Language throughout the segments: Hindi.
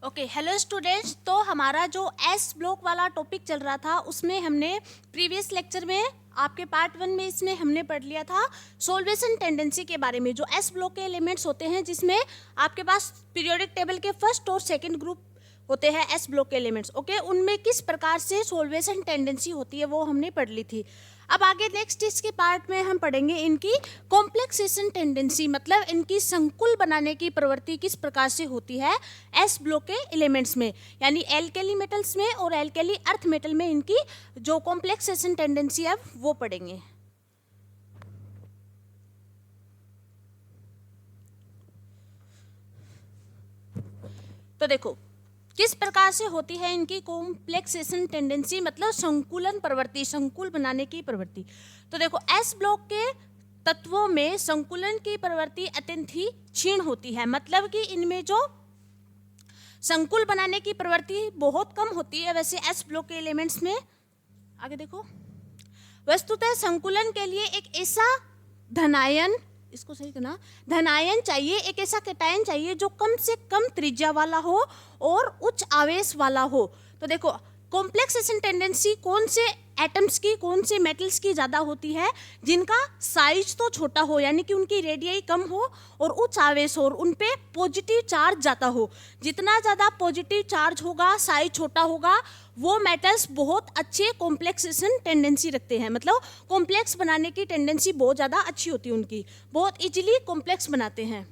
Okay hello students. तो हमारा जो एस ब्लॉक वाला टॉपिक चल रहा था उसमें हमने प्रीवियस लेक्चर में आपके पार्ट 1 में इसमें हमने पढ़ लिया था सोल्वेशन टेंडेंसी के बारे में। जो एस ब्लॉक के एलिमेंट्स होते हैं जिसमें आपके पास पीरियोडिक टेबल के फर्स्ट और सेकंड ग्रुप होते हैं एस ब्लॉक के एलिमेंट्स। ओके, उनमें किस प्रकार से सोल्वेशन टेंडेंसी होती है वो हमने पढ़ ली थी। अब आगे नेक्स्ट इसके पार्ट में हम पढ़ेंगे इनकी कॉम्प्लेक्सेशन टेंडेंसी, मतलब इनकी संकुल बनाने की प्रवृत्ति किस प्रकार से होती है एस ब्लॉक के एलिमेंट्स में, यानी एल्केली मेटल्स में और एल्केली अर्थ मेटल में इनकी जो कॉम्प्लेक्सेशन टेंडेंसी है वो पढ़ेंगे। तो देखो किस प्रकार से होती है इनकी कॉम्प्लेक्सेशन टेंडेंसी, मतलब संकुलन प्रवृत्ति, संकुल बनाने की प्रवृत्ति। तो देखो एस ब्लॉक के तत्वों में संकुलन की प्रवृत्ति अत्यंत ही क्षीण होती है, मतलब कि इनमें जो संकुल बनाने की प्रवृत्ति बहुत कम होती है। वैसे एस ब्लॉक के एलिमेंट्स में आगे देखो, वस्तुतः संकुलन के लिए एक ऐसा धनायन, इसको सही करना, धनायन चाहिए, एक ऐसा कैटायन चाहिए जो कम से कम त्रिज्या वाला हो और उच्च आवेश वाला हो। तो देखो कॉम्प्लेक्सेशन टेंडेंसी कौन से एटम्स की, कौन से मेटल्स की ज़्यादा होती है, जिनका साइज तो छोटा हो, यानी कि उनकी रेडियाई कम हो और उच्च आवेश हो और उन पे पॉजिटिव चार्ज जाता हो। जितना ज़्यादा पॉजिटिव चार्ज होगा, साइज छोटा होगा, वो मेटल्स बहुत अच्छे कॉम्प्लेक्सेशन टेंडेंसी रखते हैं, मतलब कॉम्प्लेक्स बनाने की टेंडेंसी बहुत ज़्यादा अच्छी होती है उनकी, बहुत इजीली कॉम्प्लेक्स बनाते हैं।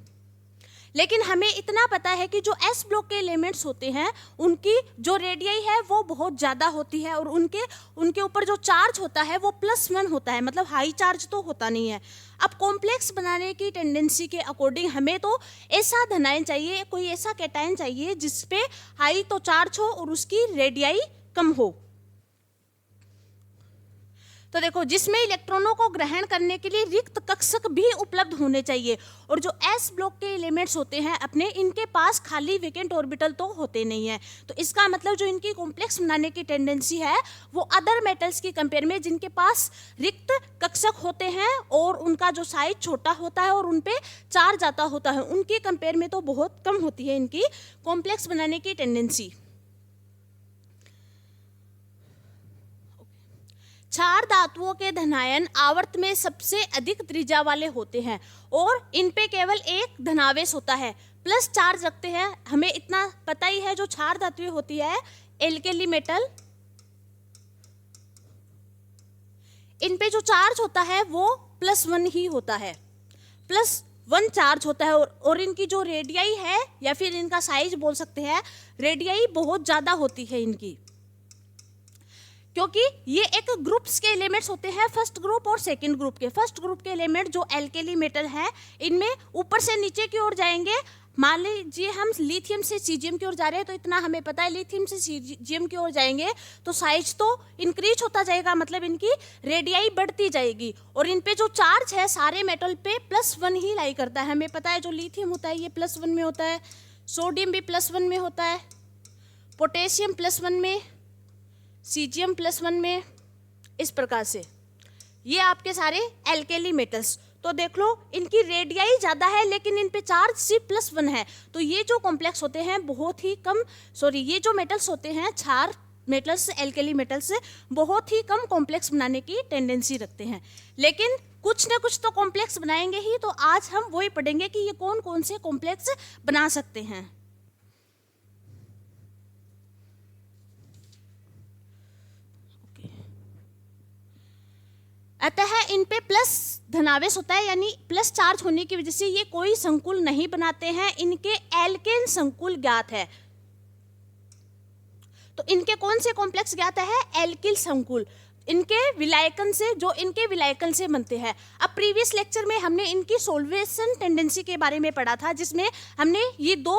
लेकिन हमें इतना पता है कि जो एस ब्लॉक के एलिमेंट्स होते हैं उनकी जो रेडियाई है वो बहुत ज़्यादा होती है और उनके ऊपर जो चार्ज होता है वो +1 होता है, मतलब हाई चार्ज तो होता नहीं है। अब कॉम्प्लेक्स बनाने की टेंडेंसी के अकॉर्डिंग हमें तो ऐसा धनायन चाहिए, कोई ऐसा कैटायन चाहिए जिसपे हाई तो चार्ज हो और उसकी रेडियाई कम हो। तो देखो जिसमें इलेक्ट्रॉनों को ग्रहण करने के लिए रिक्त कक्षक भी उपलब्ध होने चाहिए। और जो एस ब्लॉक के एलिमेंट्स होते हैं अपने, इनके पास खाली वेकेंट ऑर्बिटल तो होते नहीं है। तो इसका मतलब जो इनकी कॉम्प्लेक्स बनाने की टेंडेंसी है वो अदर मेटल्स की कंपेयर में जिनके पास रिक्त कक्षक होते हैं और उनका जो साइज छोटा होता है और उन पे चार्ज आता होता है, उनकी कंपेयर में तो बहुत कम होती है इनकी कॉम्प्लेक्स बनाने की टेंडेंसी। क्षार धातुओं के धनायन आवर्त में सबसे अधिक त्रिज्या वाले होते हैं और इन पे केवल एक धनावेश होता है, प्लस चार्ज रखते हैं। हमें इतना पता ही है जो क्षार धातुएं होती है एल्केली मेटल, इन पे जो चार्ज होता है वो +1 ही होता है, +1 चार्ज होता है और इनकी जो रेडियाई है या फिर इनका साइज बोल सकते हैं, रेडियाई बहुत ज़्यादा होती है इनकी, क्योंकि ये एक ग्रुप्स के एलिमेंट्स होते हैं, फर्स्ट ग्रुप और सेकंड ग्रुप के। फर्स्ट ग्रुप के एलिमेंट जो एल्केली मेटल है इनमें ऊपर से नीचे की ओर जाएंगे। मान लीजिए हम लिथियम से सीजियम की ओर जा रहे हैं तो इतना हमें पता है, लिथियम से सीजियम की ओर जाएंगे तो साइज तो इंक्रीज होता जाएगा, मतलब इनकी रेडियाई बढ़ती जाएगी और इन पे जो चार्ज है सारे मेटल पे +1 ही लाई करता है। हमें पता है जो लिथियम होता है ये +1 में होता है, सोडियम भी +1 में होता है, पोटेशियम +1 में, सीजियम +1 में, इस प्रकार से ये आपके सारे एल्केली मेटल्स। तो देख लो इनकी रेडियाई ज़्यादा है लेकिन इन पे चार्ज सिर्फ +1 है। तो ये जो कॉम्प्लेक्स होते हैं बहुत ही कम, ये जो मेटल्स होते हैं क्षार मेटल्स, एल्केली मेटल्स, बहुत ही कम कॉम्प्लेक्स बनाने की टेंडेंसी रखते हैं। लेकिन कुछ ना कुछ तो कॉम्प्लेक्स बनाएंगे ही, तो आज हम वही पढ़ेंगे कि ये कौन कौन से कॉम्प्लेक्स बना सकते हैं। अतः इन पे प्लस धनावेश होता है, यानी प्लस चार्ज होने की वजह से ये कोई संकुल नहीं बनाते हैं। इनके एल्केन संकुल ज्ञात है। तो इनके कौन से कॉम्प्लेक्स ज्ञात है? एल्किल संकुल, इनके विलायकन से, जो इनके विलायकन से बनते हैं। अब प्रीवियस लेक्चर में हमने इनकी सोल्वेशन टेंडेंसी के बारे में पढ़ा था, जिसमें हमने ये दो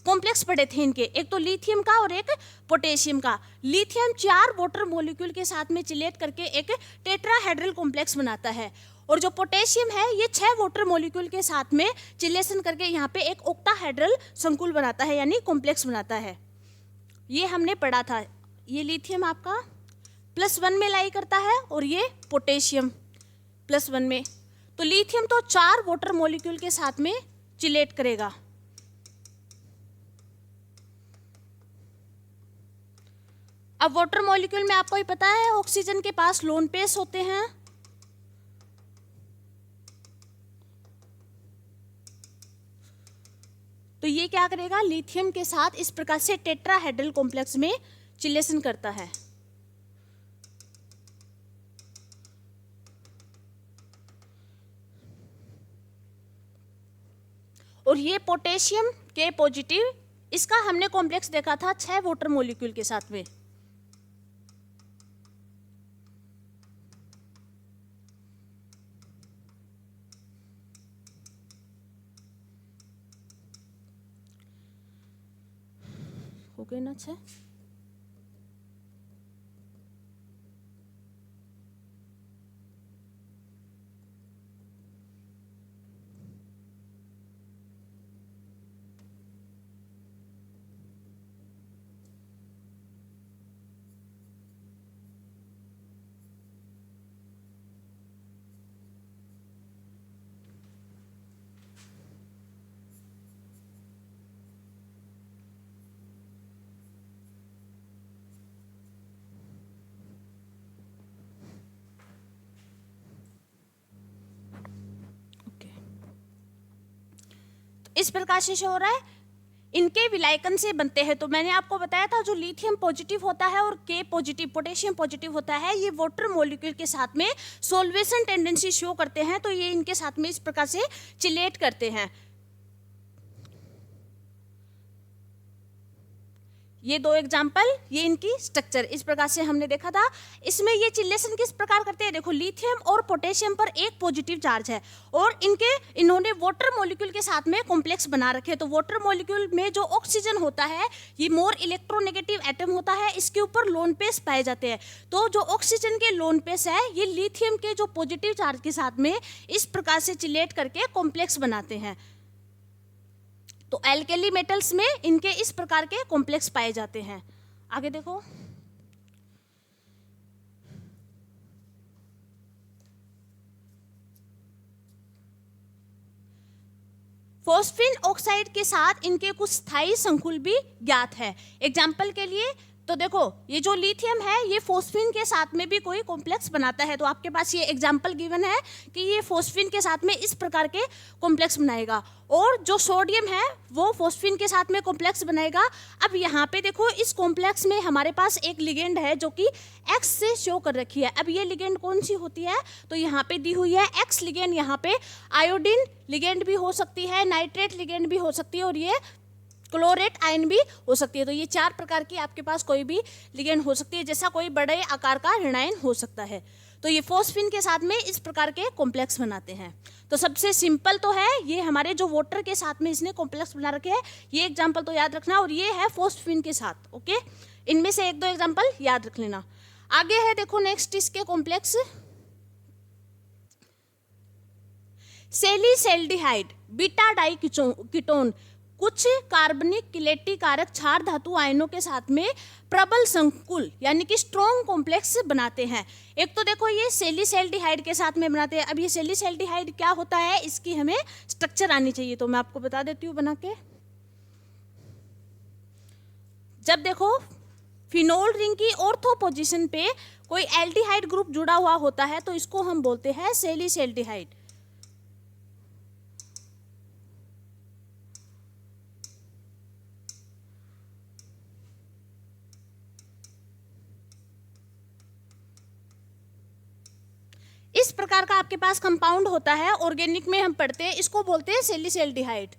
कॉम्प्लेक्स पढ़े थे इनके, एक तो लिथियम का और एक पोटेशियम का। लिथियम 4 वाटर मॉलिक्यूल के साथ में चिलेट करके एक टेट्राहेड्रल कॉम्प्लेक्स बनाता है और जो पोटेशियम है ये 6 वाटर मॉलिक्यूल के साथ में चिलेशन करके यहाँ पे एक ऑक्टाहेड्रल संकुल बनाता है, यानी कॉम्प्लेक्स बनाता है। ये हमने पढ़ा था। ये लिथियम आपका +1 में लाई करता है और ये पोटेशियम +1 में। तो लिथियम तो 4 वाटर मॉलिक्यूल के साथ में चिलेट करेगा। अब वाटर मॉलिक्यूल में आपको ही पता है ऑक्सीजन के पास लोन पेस होते हैं, तो ये क्या करेगा, लिथियम के साथ इस प्रकार से टेट्राहेड्रल कॉम्प्लेक्स में चिलेशन करता है। और ये पोटेशियम के पॉजिटिव, इसका हमने कॉम्प्लेक्स देखा था 6 वाटर मॉलिक्यूल के साथ में। हो गए ना 6? इस प्रकार से हो रहा है, इनके विलायकन से बनते हैं। तो मैंने आपको बताया था जो लिथियम पॉजिटिव होता है और के पॉजिटिव पोटेशियम पॉजिटिव होता है, ये वाटर मॉलिक्यूल के साथ में सोल्वेशन टेंडेंसी शो करते हैं, तो ये इनके साथ में इस प्रकार से चिलेट करते हैं। ये 2 एग्जाम्पल, ये इनकी स्ट्रक्चर इस प्रकार से हमने देखा था। इसमें ये चिलेशन किस प्रकार करते हैं, देखो लिथियम और पोटेशियम पर एक पॉजिटिव चार्ज है और इन्होंने वाटर मॉलिक्यूल के साथ में कॉम्प्लेक्स बना रखे हैं। तो वाटर मॉलिक्यूल में जो ऑक्सीजन होता है ये मोर इलेक्ट्रोनेगेटिव एटम होता है, इसके ऊपर लोन पेस पाए जाते हैं। तो जो ऑक्सीजन के लोन पेस है ये लिथियम के जो पॉजिटिव चार्ज के साथ में इस प्रकार से चिलेट करके कॉम्प्लेक्स बनाते हैं। तो एल्केली मेटल्स में इनके इस प्रकार के कॉम्प्लेक्स पाए जाते हैं। आगे देखो, फॉस्फीन ऑक्साइड के साथ इनके कुछ स्थायी संकुल भी ज्ञात है। एग्जाम्पल के लिए तो देखो ये जो लिथियम है ये फॉस्फीन के साथ में भी कोई कॉम्प्लेक्स बनाता है, तो आपके पास ये एग्जाम्पल गिवन है कि ये फॉस्फीन के साथ में इस प्रकार के कॉम्प्लेक्स बनाएगा, और जो सोडियम है वो फॉस्फीन के साथ में कॉम्प्लेक्स बनाएगा। अब यहाँ पे देखो इस कॉम्प्लेक्स में हमारे पास एक लिगेंड है जो कि एक्स से शो कर रखी है। अब ये लिगेंड कौन सी होती है, तो यहाँ पे दी हुई है एक्स लिगेंड। यहाँ पे आयोडीन लिगेंड भी हो सकती है, नाइट्रेट लिगेंड भी हो सकती है और ये क्लोरेट आयन भी हो सकती है। तो ये 4 प्रकार की आपके पास कोई भी लिगेंड हो सकती है, जैसा कोई बड़े आकार का ऋणायन हो सकता है। तो ये फॉस्फीन के साथ में इस प्रकार के कॉम्प्लेक्स बनाते हैं। तो सबसे सिंपल तो है ये हमारे जो वाटर के साथ में इसने कॉम्प्लेक्स बना रखे हैं, ये एग्जाम्पल तो याद रखना, और ये है फॉस्फीन के साथ। ओके, इनमें से 1-2 एग्जाम्पल याद रख लेना। आगे है देखो नेक्स्ट इसके कॉम्प्लेक्स, सेलिसैल्डिहाइड बीटा डाई कीटोन कुछ कार्बनिक किलेटी कारक क्षार धातु आयनों के साथ में प्रबल संकुल यानी कि स्ट्रॉन्ग कॉम्प्लेक्स बनाते हैं। एक तो देखो ये सेलिसैल्डिहाइड के साथ में बनाते हैं। अब ये सेलिसैल्डिहाइड क्या होता है, इसकी हमें स्ट्रक्चर आनी चाहिए, तो मैं आपको बता देती हूँ बना के। जब देखो फिनोल रिंग की ऑर्थो पोजीशन पे कोई एल्डिहाइड ग्रुप जुड़ा हुआ होता है तो इसको हम बोलते हैं सेलिसैल्डिहाइड। इस प्रकार का आपके पास कंपाउंड होता है, ऑर्गेनिक में हम पढ़ते हैं, इसको बोलते हैं सेलिसैल्डिहाइड।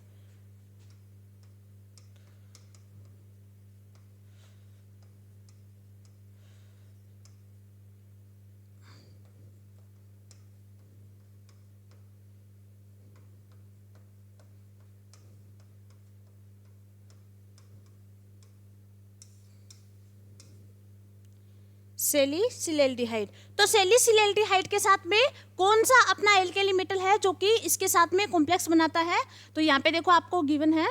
सेलिसैल्डिहाइड। तो सेलिसैल्डिहाइड के साथ में कौन सा अपना एल्केली मेटल है जो कि इसके साथ में कॉम्प्लेक्स बनाता है, तो यहाँ पे देखो आपको गिवन है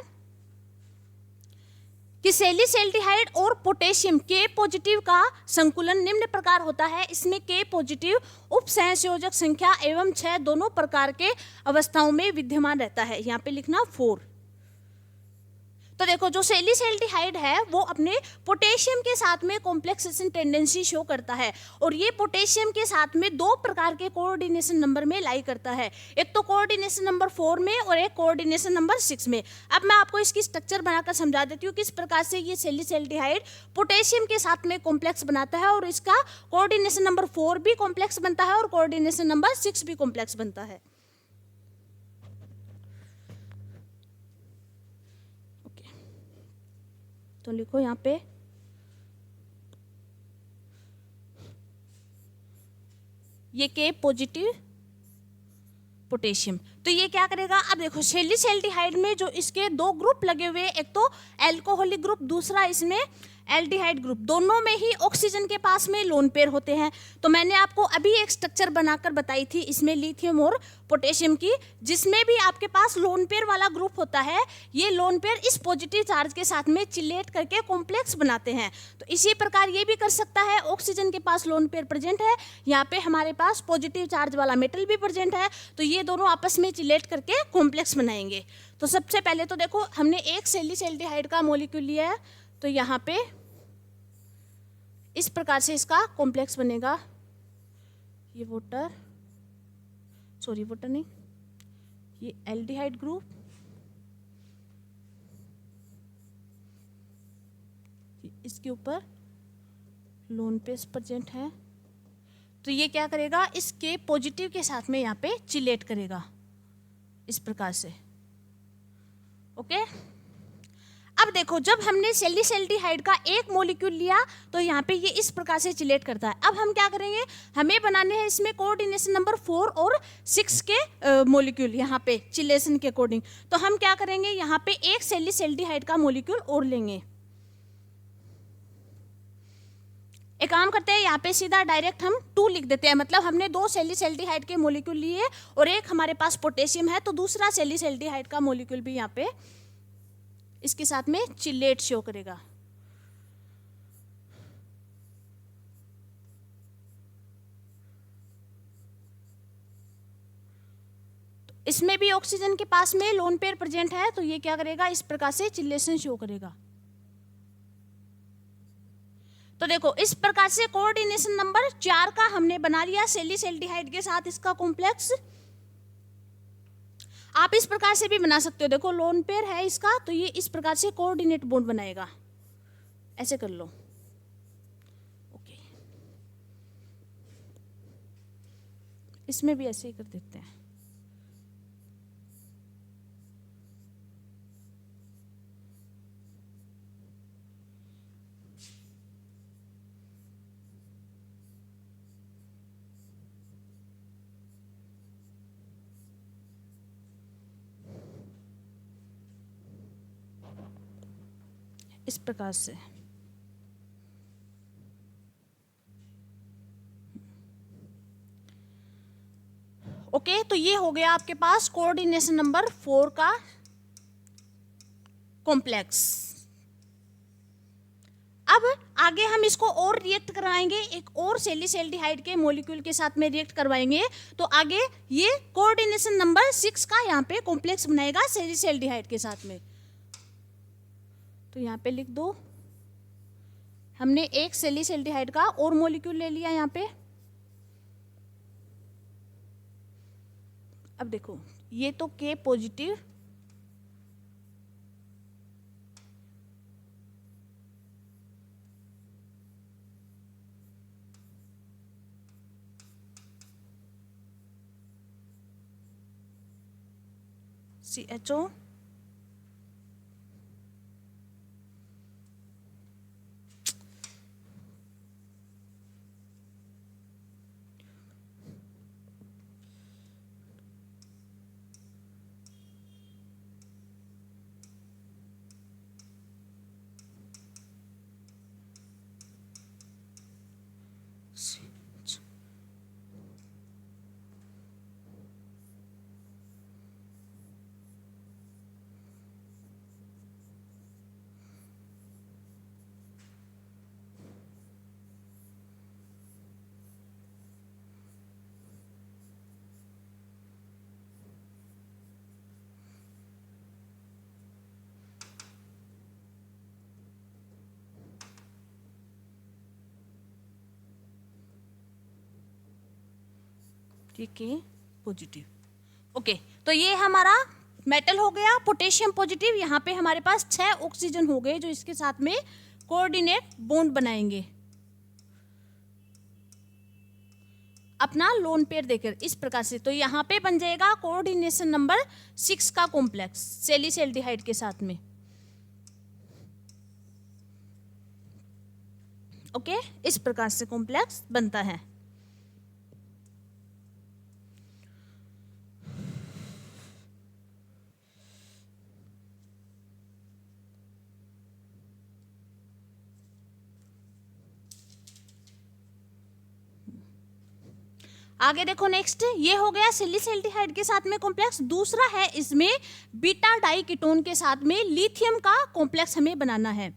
कि सेलिसैल्डिहाइड और पोटेशियम के पॉजिटिव का संकुलन निम्न प्रकार होता है। इसमें के पॉजिटिव उप सहसंयोजक संख्या एवं 6 दोनों प्रकार के अवस्थाओं में विद्यमान रहता है। यहाँ पे लिखना 4। तो देखो जो सैलिसैल्डिहाइड है वो अपने पोटेशियम के साथ में कॉम्प्लेक्सेशन टेंडेंसी शो करता है, और ये पोटेशियम के साथ में दो प्रकार के कोऑर्डिनेशन नंबर में लाई करता है, एक तो कोऑर्डिनेशन नंबर 4 में और एक कोऑर्डिनेशन नंबर 6 में। अब मैं आपको इसकी स्ट्रक्चर बनाकर समझा देती हूँ किस प्रकार से ये सैलिसैल्डिहाइड पोटेशियम के साथ में कॉम्प्लेक्स बनाता है, और इसका कोऑर्डिनेशन नंबर 4 भी कॉम्प्लेक्स बनता है और कोऑर्डिनेशन नंबर 6 भी कॉम्प्लेक्स बनता है। तो लिखो यहाँ पे ये के पॉजिटिव पोटेशियम। तो ये क्या करेगा, अब देखो सैलिसैल्डिहाइड में जो इसके दो ग्रुप लगे हुए, एक तो एल्कोहलिक ग्रुप, दूसरा इसमें एल्डिहाइड ग्रुप, दोनों में ही ऑक्सीजन के पास में लोन पेयर होते हैं। तो मैंने आपको अभी एक स्ट्रक्चर बनाकर बताई थी इसमें लिथियम और पोटेशियम की, जिसमें भी आपके पास लोन पेयर वाला ग्रुप होता है, ये लोन पेयर इस पॉजिटिव चार्ज के साथ में चिलेट करके कॉम्प्लेक्स बनाते हैं। तो इसी प्रकार ये भी कर सकता है, ऑक्सीजन के पास लोन पेयर प्रेजेंट है, यहाँ पे हमारे पास पॉजिटिव चार्ज वाला मेटल भी प्रेजेंट है, तो ये दोनों आपस में चिलेट करके कॉम्प्लेक्स बनाएंगे। तो सबसे पहले तो देखो हमने एक सैलिसैल्डिहाइड का मॉलिक्यूल लिया है, तो यहाँ पे इस प्रकार से इसका कॉम्प्लेक्स बनेगा। ये वाटर नहीं, ये एल्डिहाइड ग्रुप, इसके ऊपर लोन पेयर प्रेजेंट है, तो ये क्या करेगा, इसके पॉजिटिव के साथ में यहाँ पे चिलेट करेगा इस प्रकार से। ओके, अब देखो जब हमने सैलिसैल्डिहाइड का एक मॉलिक्यूल लिया तो यहाँ पे ये इस प्रकार से चिलेट करता है। अब हम क्या करेंगे, हमें बनाने हैं इसमें कोऑर्डिनेशन नंबर 4 और 6 के मॉलिक्यूल यहाँ पे चिलेशन के अकॉर्डिंग। तो हम क्या करेंगे, यहाँ पे एक सैलिसैल्डिहाइड का मॉलिक्यूल और लेंगे। एक काम करते हैं, यहाँ पे सीधा डायरेक्ट हम 2 लिख देते हैं, मतलब हमने 2 सैलिसैल्डिहाइड के मॉलिक्यूल लिए और एक हमारे पास पोटेशियम है, तो दूसरा सैलिसैल्डिहाइड का मॉलिक्यूल भी यहाँ पे इसके साथ में चिलेट शो करेगा। तो इसमें भी ऑक्सीजन के पास में लोन पेयर प्रेजेंट है, तो ये क्या करेगा, इस प्रकार से चिलेशन शो करेगा। तो देखो इस प्रकार से कोऑर्डिनेशन नंबर 4 का हमने बना लिया सैलिसैल्डिहाइड के साथ इसका कॉम्प्लेक्स। आप इस प्रकार से भी बना सकते हो, देखो लोन पेयर है इसका, तो ये इस प्रकार से कोऑर्डिनेट बॉन्ड बनाएगा, ऐसे कर लो। ओके, इसमें भी ऐसे ही कर देते हैं। इस प्रकार से ओके, तो ये हो गया आपके पास कोऑर्डिनेशन नंबर 4 का कॉम्प्लेक्स। अब आगे हम इसको और रिएक्ट करवाएंगे, एक और सैलिसैल्डिहाइड के मॉलिक्यूल के साथ में रिएक्ट करवाएंगे, तो आगे ये कोऑर्डिनेशन नंबर 6 का यहाँ पे कॉम्प्लेक्स बनाएगा सैलिसैल्डिहाइड के साथ में। तो यहाँ पे लिख दो, हमने एक सैलिसैल्डिहाइड का और मॉलिक्यूल ले लिया यहाँ पे। अब देखो ये तो के पॉजिटिव, CHO, के पॉजिटिव। ओके, तो ये हमारा मेटल हो गया, पोटेशियम पॉजिटिव। यहाँ पे हमारे पास 6 ऑक्सीजन हो गए जो इसके साथ में कोऑर्डिनेट बॉन्ड बनाएंगे अपना लोन पेयर देकर इस प्रकार से। तो यहाँ पे बन जाएगा कोऑर्डिनेशन नंबर 6 का कॉम्प्लेक्स सैलिसैल्डिहाइड के साथ में। ओके, इस प्रकार से कॉम्प्लेक्स बनता है। आगे देखो, नेक्स्ट ये हो गया सैलिसैल्डिहाइड के साथ में कॉम्प्लेक्स। दूसरा है इसमें बीटा डाइकीटोन के साथ में लिथियम का कॉम्प्लेक्स हमें बनाना है।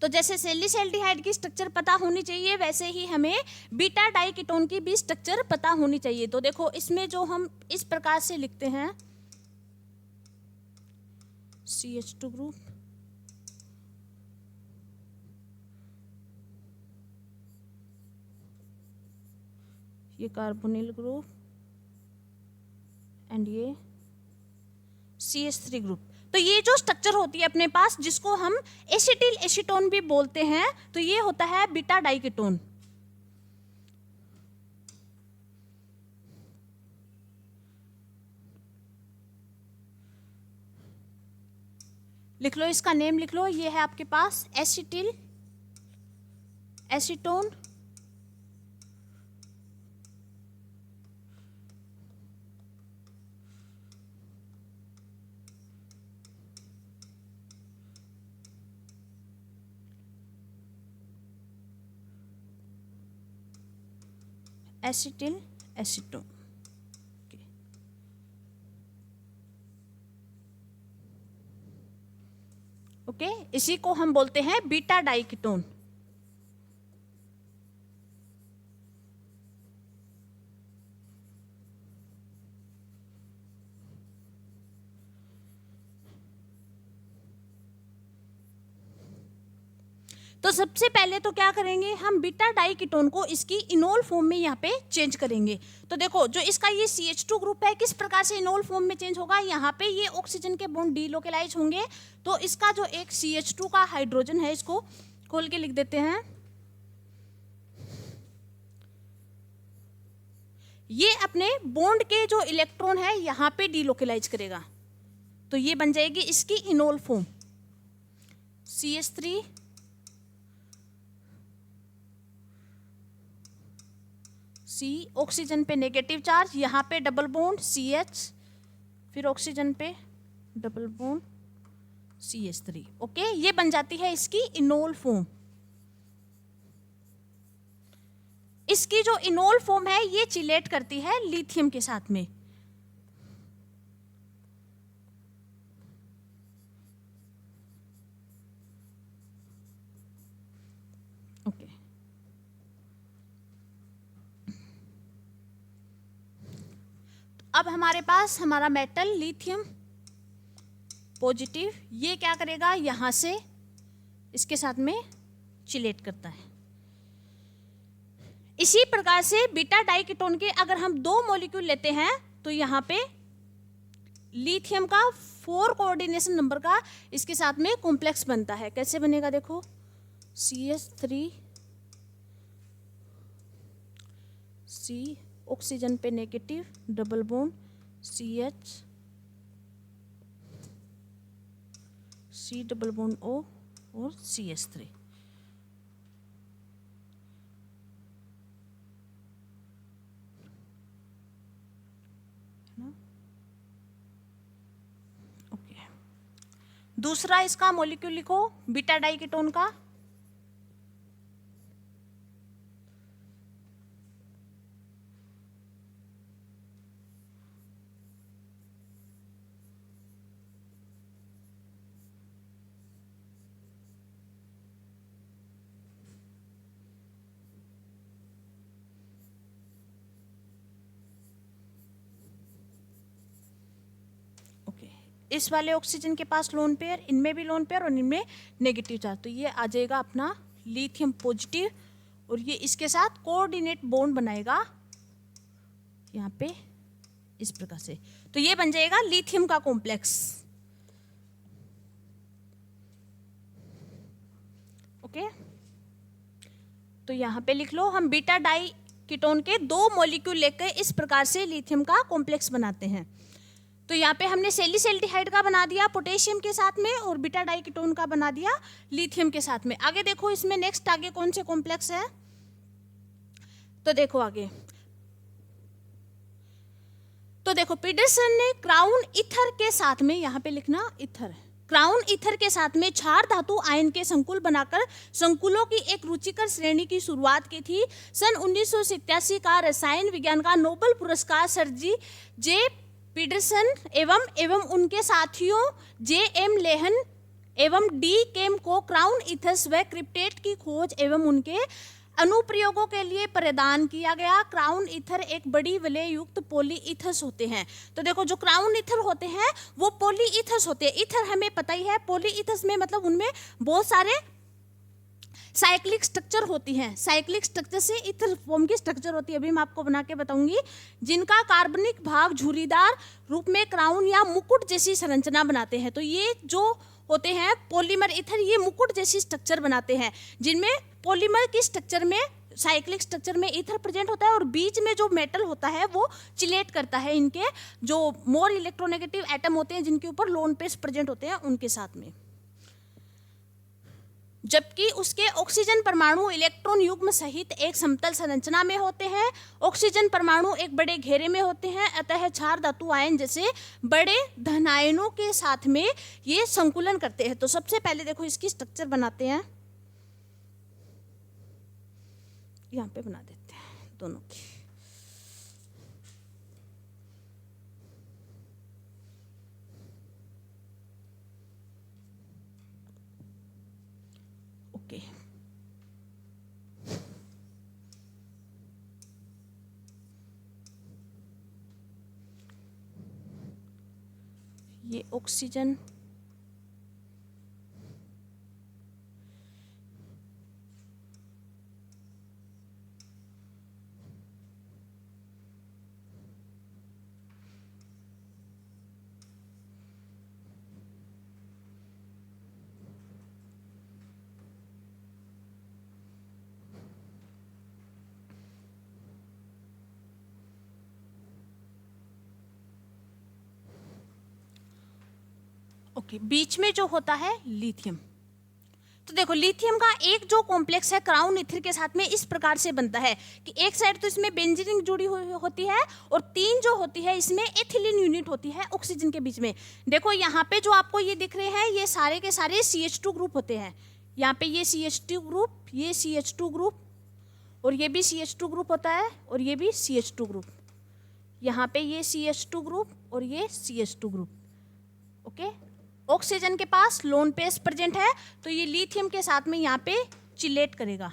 तो जैसे सैलिसैल्डिहाइड की स्ट्रक्चर पता होनी चाहिए, वैसे ही हमें बीटा डाइकीटोन की भी स्ट्रक्चर पता होनी चाहिए। तो देखो, इसमें जो हम इस प्रकार से लिखते हैं CH2 ग्रुप, ये कार्बोनिल ग्रुप एंड ये CH3 ग्रुप। तो ये जो स्ट्रक्चर होती है अपने पास, जिसको हम एसिटिल एसीटोन भी बोलते हैं, तो ये होता है बीटा डाइकीटोन। लिख लो, इसका नेम लिख लो। ये है आपके पास acetyl acetone, acetyl acetone. Okay, इसी को हम बोलते हैं बीटा डाइकीटोन। तो सबसे पहले तो क्या करेंगे, हम बीटा डाइकीटोन को इसकी इनोल फॉर्म में यहाँ पे चेंज करेंगे। तो देखो, जो इसका ये CH2 ग्रुप है, किस प्रकार से इनोल फॉर्म में चेंज होगा, यहाँ पे ये ऑक्सीजन के बॉन्ड डीलोकेलाइज होंगे। तो इसका जो एक CH2 का हाइड्रोजन है, इसको खोल के लिख देते हैं। ये अपने बॉन्ड के जो इलेक्ट्रॉन है यहाँ पे डीलोकेलाइज करेगा, तो ये बन जाएगी इसकी enol form CH3 C, oxygen पे नेगेटिव चार्ज, यहाँ पे डबल बॉन्ड CH, फिर ऑक्सीजन पे डबल बॉन्ड CH3। ओके, ये बन जाती है इसकी इनोल फॉर्म। इसकी जो इनोल फॉर्म है ये चिलेट करती है लिथियम के साथ में। ओके, अब हमारे पास हमारा मेटल लिथियम पॉजिटिव, ये क्या करेगा, यहां से इसके साथ में चिलेट करता है। इसी प्रकार से बीटा डाइकीटोन के अगर हम 2 मॉलिक्यूल लेते हैं, तो यहाँ पे लिथियम का 4 कोऑर्डिनेशन नंबर का इसके साथ में कॉम्प्लेक्स बनता है। कैसे बनेगा, देखो, CH3 C, ऑक्सीजन पे negative double bond CH, C double bond O और CH3। ओके, दूसरा इसका मॉलिक्यूल लिखो बीटा डाइकीटोन का। इस वाले ऑक्सीजन के पास लोन पेयर, इनमें भी लोन पेयर और इनमें नेगेटिव चार्ज, तो ये आ जाएगा अपना लिथियम पॉजिटिव, और ये इसके साथ कोऑर्डिनेट बॉन्ड बनाएगा यहाँ पे इस प्रकार से, तो ये बन जाएगा लिथियम का कॉम्प्लेक्स। ओके, तो यहाँ पे लिख लो, हम बीटा डाई कीटोन के 2 मॉलिक्यूल लेकर इस प्रकार से लिथियम का कॉम्प्लेक्स बनाते हैं। तो यहाँ पे हमने सैलिसिल्डिहाइड का बना दिया पोटेशियम के साथ में, और बीटा डाई कीटोन का बना दिया लिथियम के साथ में। आगे देखो इसमें नेक्स्ट आगे कौन से कॉम्प्लेक्स है, तो देखो आगे, तो देखो पीटरसन ने क्राउन ईथर के साथ में, यहाँ पे लिखना ईथर, क्राउन ईथर के साथ में क्षार धातु आयन के संकुल बनाकर संकुलों की एक रुचिकर श्रेणी की शुरुआत की थी। सन 1987 का रसायन विज्ञान का नोबेल पुरस्कार सर जी जे पीटरसन एवं उनके साथियों जे.एम. लेहन एवं डी. केम को क्राउन ईथर्स व क्रिप्टेट की खोज एवं उनके अनुप्रयोगों के लिए प्रदान किया गया। क्राउन ईथर एक बड़ी विलय युक्त पॉली ईथर्स होते हैं। तो देखो जो क्राउन ईथर होते हैं वो पॉली ईथर्स होते हैं। ईथर हमें पता ही है, पॉली ईथर्स में मतलब उनमें बहुत सारे साइक्लिक स्ट्रक्चर होती हैं। साइक्लिक स्ट्रक्चर से ईथर फॉर्म की स्ट्रक्चर होती है, अभी मैं आपको बना के बताऊंगी, जिनका कार्बनिक भाग झुर्रीदार रूप में क्राउन या मुकुट जैसी संरचना बनाते हैं। तो ये जो होते हैं पॉलीमर ईथर, ये मुकुट जैसी स्ट्रक्चर बनाते हैं, जिनमें पॉलीमर की स्ट्रक्चर में, साइक्लिक स्ट्रक्चर में ईथर प्रेजेंट होता है, और बीच में जो मेटल होता है वो चिलेट करता है इनके जो मोर इलेक्ट्रोनेगेटिव एटम होते हैं, जिनके ऊपर लोन पेयर्स प्रेजेंट होते हैं, उनके साथ में। जबकि उसके ऑक्सीजन परमाणु इलेक्ट्रॉन युग्म सहित एक समतल संरचना में होते हैं। ऑक्सीजन परमाणु एक बड़े घेरे में होते हैं, अतः क्षार धातु आयन जैसे बड़े धनायनों के साथ में ये संकुलन करते हैं। तो सबसे पहले देखो इसकी स्ट्रक्चर बनाते हैं, यहाँ पे बना देते हैं दोनों की। ओके, ये ऑक्सीजन, ओके, बीच में जो होता है लिथियम। तो देखो लिथियम का एक जो कॉम्प्लेक्स है क्राउन ईथर के साथ में इस प्रकार से बनता है कि एक साइड तो इसमें बेंजीन जुड़ी हुई होती है, और 3 जो होती है इसमें एथिलीन यूनिट होती है ऑक्सीजन के बीच में। देखो यहाँ पे जो आपको ये दिख रहे हैं ये सारे के सारे CH2 ग्रुप होते हैं। यहाँ पे ये CH2 ग्रुप, ये CH2 ग्रुप, और ये भी CH2 ग्रुप होता है, और ये भी CH2 ग्रुप। यहाँ पे ये CH2 ग्रुप और ये CH2 ग्रुप। ओके, ऑक्सीजन के पास लोन पेयर्स प्रेजेंट है, तो ये लिथियम के साथ में यहाँ पे चिलेट करेगा।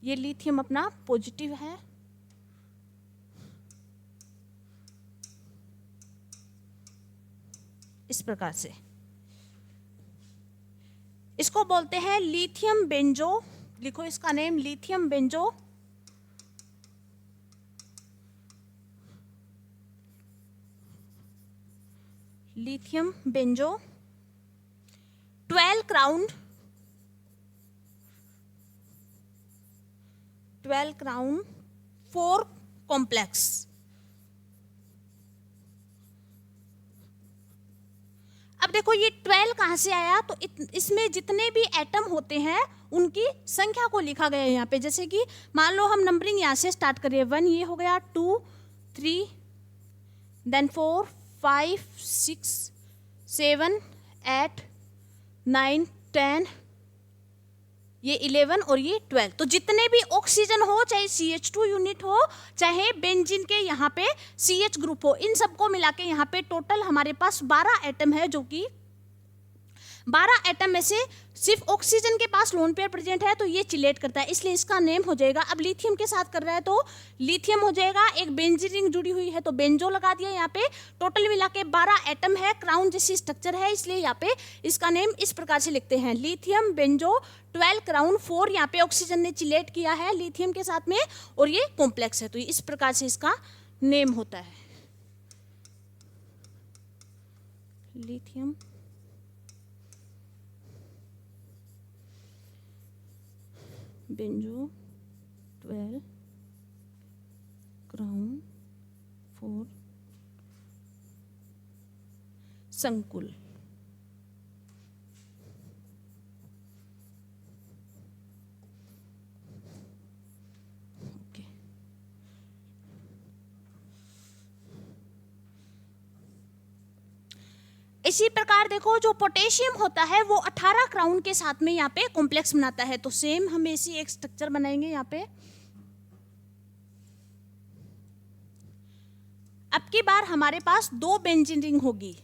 ये लिथियम अपना पॉजिटिव है, इस प्रकार से। इसको बोलते हैं लिथियम बेंजो, लिखो इसका name lithium benzo. Lithium benzo 12 crown 4 complex. अब देखो ये 12 कहाँ से आया, तो इसमें जितने भी एटम होते हैं उनकी संख्या को लिखा गया है यहाँ पे। जैसे कि मान लो हम नंबरिंग यहाँ से स्टार्ट करें, 1 ये हो गया, 2 3 देन 4 5 6 7 8 9 10, ये 11 और ये 12। तो जितने भी ऑक्सीजन हो, चाहे CH2 यूनिट हो, चाहे बेंजीन के यहाँ पे CH ग्रुप हो, इन सबको मिला के यहाँ पे टोटल हमारे पास 12 एटम है, जो कि 12 एटम में से सिर्फ ऑक्सीजन के पास लोन पेयर प्रेजेंट है, तो ये चिलेट करता है, इसलिए इसका नेम हो जाएगा। अब लिथियम के साथ कर रहा है तो लिथियम हो जाएगा, एक बेंजीन रिंग जुड़ी हुई है तो बेंजो लगा दिया यहाँ पे। टोटल मिला के 12 एटम है, क्राउन जैसी स्ट्रक्चर है, इसलिए यहाँ पे इसका नेम इस प्रकार से लिखते हैं, लिथियम बेंजो 12 क्राउन 4। यहाँ पे ऑक्सीजन ने चिलेट किया है लिथियम के साथ में, और ये कॉम्प्लेक्स है, तो इस प्रकार से इसका नेम होता है। लिथियम बेंजो 12 क्राउन 4 संकुल। ओके, इसी प्रकार देखो जो पोटेशियम होता है वो 18 क्राउन के साथ में यहाँ पे कॉम्प्लेक्स बनाता है। तो सेम हम ऐसी एक स्ट्रक्चर बनाएंगे यहाँ पे। अब की बार हमारे पास 2 बेंजीन रिंग होगी।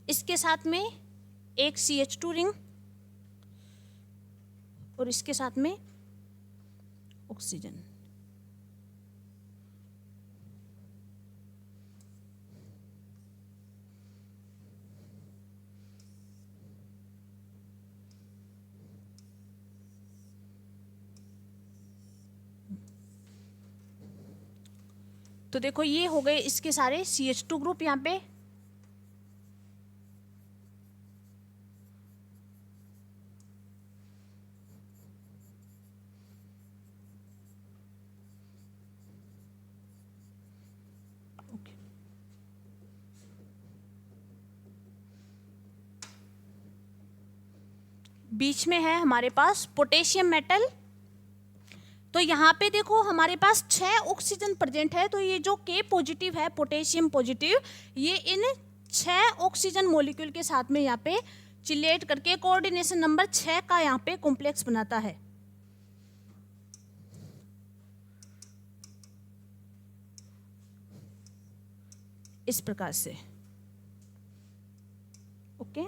इसके साथ में एक CH2 रिंग और इसके साथ में ऑक्सीजन। तो देखो ये हो गए इसके सारे CH2 ग्रुप यहाँ पे। बीच में है हमारे पास पोटेशियम मेटल। तो यहाँ पे देखो हमारे पास 6 ऑक्सीजन प्रेजेंट है। तो ये जो K पॉजिटिव है, पोटेशियम पॉजिटिव, ये इन 6 ऑक्सीजन मॉलिक्यूल के साथ में यहाँ पे चिलेट करके कोऑर्डिनेशन नंबर 6 का यहाँ पे कॉम्प्लेक्स बनाता है। इस प्रकार से। ओके,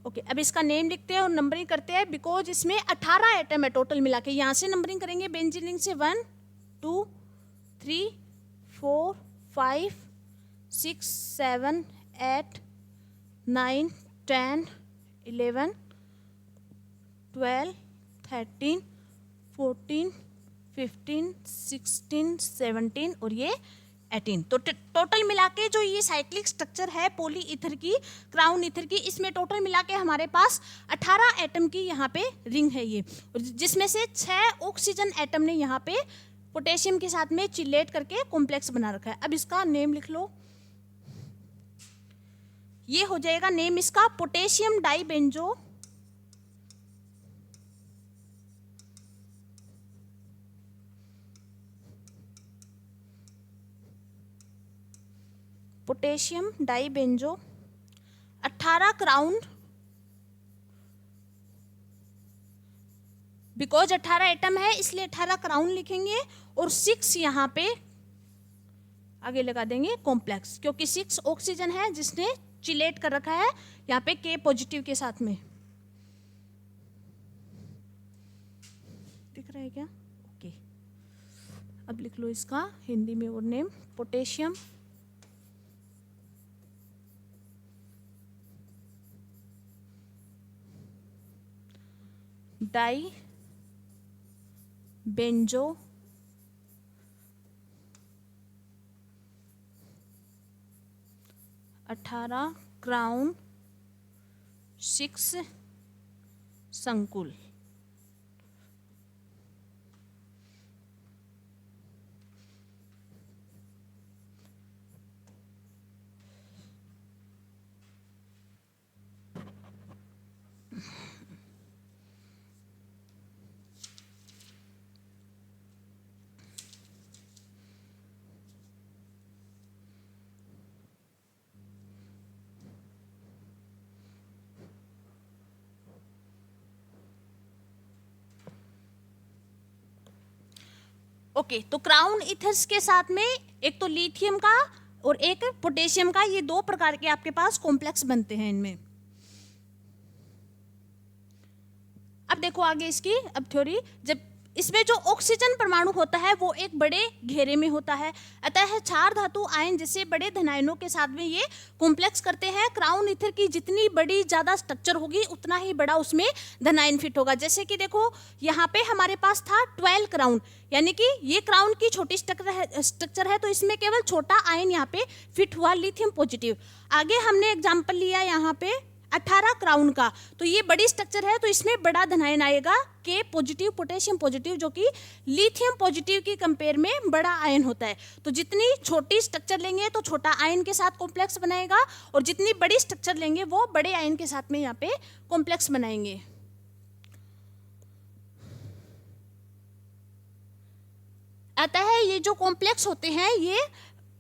ओके, अब इसका नेम लिखते हैं और नंबरिंग करते हैं। बिकॉज इसमें 18 एटम है टोटल मिला के। यहाँ से नंबरिंग करेंगे बेंजीन रिंग से 1 2 3 4 5 6 7 8 9 10 11 12 13 14 15 16 17 और ये 18। तो टोटल मिला के जो ये साइक्लिक स्ट्रक्चर है पॉली ईथर की, क्राउन ईथर की, इसमें टोटल मिला के हमारे पास 18 एटम की यहाँ पे रिंग है ये, जिसमें से 6 ऑक्सीजन एटम ने यहाँ पे पोटेशियम के साथ में चिलेट करके कॉम्प्लेक्स बना रखा है। अब इसका नेम लिख लो। ये हो जाएगा नेम इसका potassium dibenzo potassium dibenzo 18 crown. Because 18 atom है इसलिए 18 क्राउन लिखेंगे और 6 यहाँ पे आगे लगा देंगे कॉम्प्लेक्स, क्योंकि 6 ऑक्सीजन है जिसने चिलेट कर रखा है यहाँ पे K पॉजिटिव के साथ में। दिख रहा है क्या? ओके, अब लिख लो इसका हिंदी में और name potassium di benzo 18 crown 6 संकुल। ओके, तो क्राउन ईथर्स के साथ में एक तो लिथियम का और एक पोटेशियम का, ये 2 प्रकार के आपके पास कॉम्प्लेक्स बनते हैं इनमें। अब देखो आगे इसकी अब थ्योरी, जब इसमें जो ऑक्सीजन परमाणु होता है वो एक बड़े घेरे में होता है, अतः क्षार धातु आयन जैसे बड़े धनायनों के साथ में ये कॉम्प्लेक्स करते हैं। क्राउन ईथर की जितनी बड़ी ज़्यादा स्ट्रक्चर होगी उतना ही बड़ा उसमें धनायन फिट होगा। जैसे कि देखो यहाँ पे हमारे पास था 12 क्राउन, यानी कि ये क्राउन की छोटी स्ट्रक्चर है तो इसमें केवल छोटा आयन यहाँ पे फिट हुआ, लिथियम पॉजिटिव। आगे हमने एग्जाम्पल लिया यहाँ पे 18 क्राउन का, तो ये बड़ी स्ट्रक्चर है तो इसमें बड़ा धनायन आएगा के पॉजिटिव, पोटेशियम पॉजिटिव, जो कि लिथियम पॉजिटिव की कंपेयर में बड़ा आयन होता है। तो जितनी छोटी स्ट्रक्चर लेंगे तो छोटा आयन के साथ कॉम्प्लेक्स बनाएगा, और जितनी बड़ी स्ट्रक्चर लेंगे वो बड़े आयन के साथ में यहाँ पे कॉम्प्लेक्स बनाएंगे। अतः ये जो कॉम्प्लेक्स होते हैं ये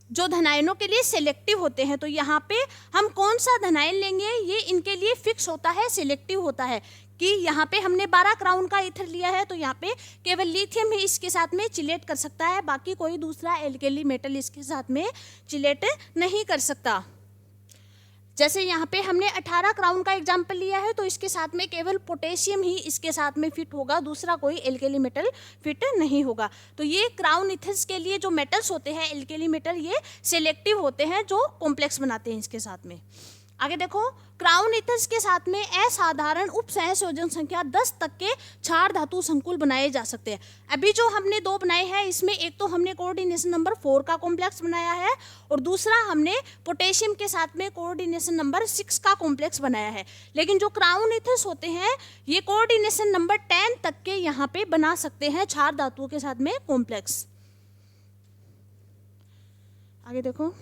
जो धनायनों के लिए सिलेक्टिव होते हैं। तो यहाँ पे हम कौन सा धनायन लेंगे ये इनके लिए फिक्स होता है, सिलेक्टिव होता है, कि यहाँ पे हमने 12 क्राउन का ईथर लिया है तो यहाँ पे केवल लिथियम ही इसके साथ में चिलेट कर सकता है, बाकी कोई दूसरा एल्केली मेटल इसके साथ में चिलेट नहीं कर सकता। जैसे यहाँ पे हमने 18 क्राउन का एग्जाम्पल लिया है तो इसके साथ में केवल पोटेशियम ही इसके साथ में फिट होगा, दूसरा कोई एल्केली मेटल फिट नहीं होगा। तो ये क्राउन ईथर्स के लिए जो मेटल्स होते हैं एल्केली मेटल, ये सिलेक्टिव होते हैं जो कॉम्प्लेक्स बनाते हैं इसके साथ में। आगे देखो, क्राउन ईथर्स के साथ में असाधारण उप सहसंयोजन संख्या 10 तक के क्षार धातु संकुल बनाए जा सकते हैं। अभी जो हमने 2 बनाए हैं इसमें एक तो हमने कोऑर्डिनेशन नंबर 4 का कॉम्प्लेक्स बनाया है और दूसरा हमने पोटेशियम के साथ में कोऑर्डिनेशन नंबर 6 का कॉम्प्लेक्स बनाया है। लेकिन जो क्राउन ईथर्स होते हैं ये कोऑर्डिनेशन नंबर 10 तक के यहाँ पे बना सकते हैं क्षार धातुओं के साथ में कॉम्प्लेक्स। आगे देखो,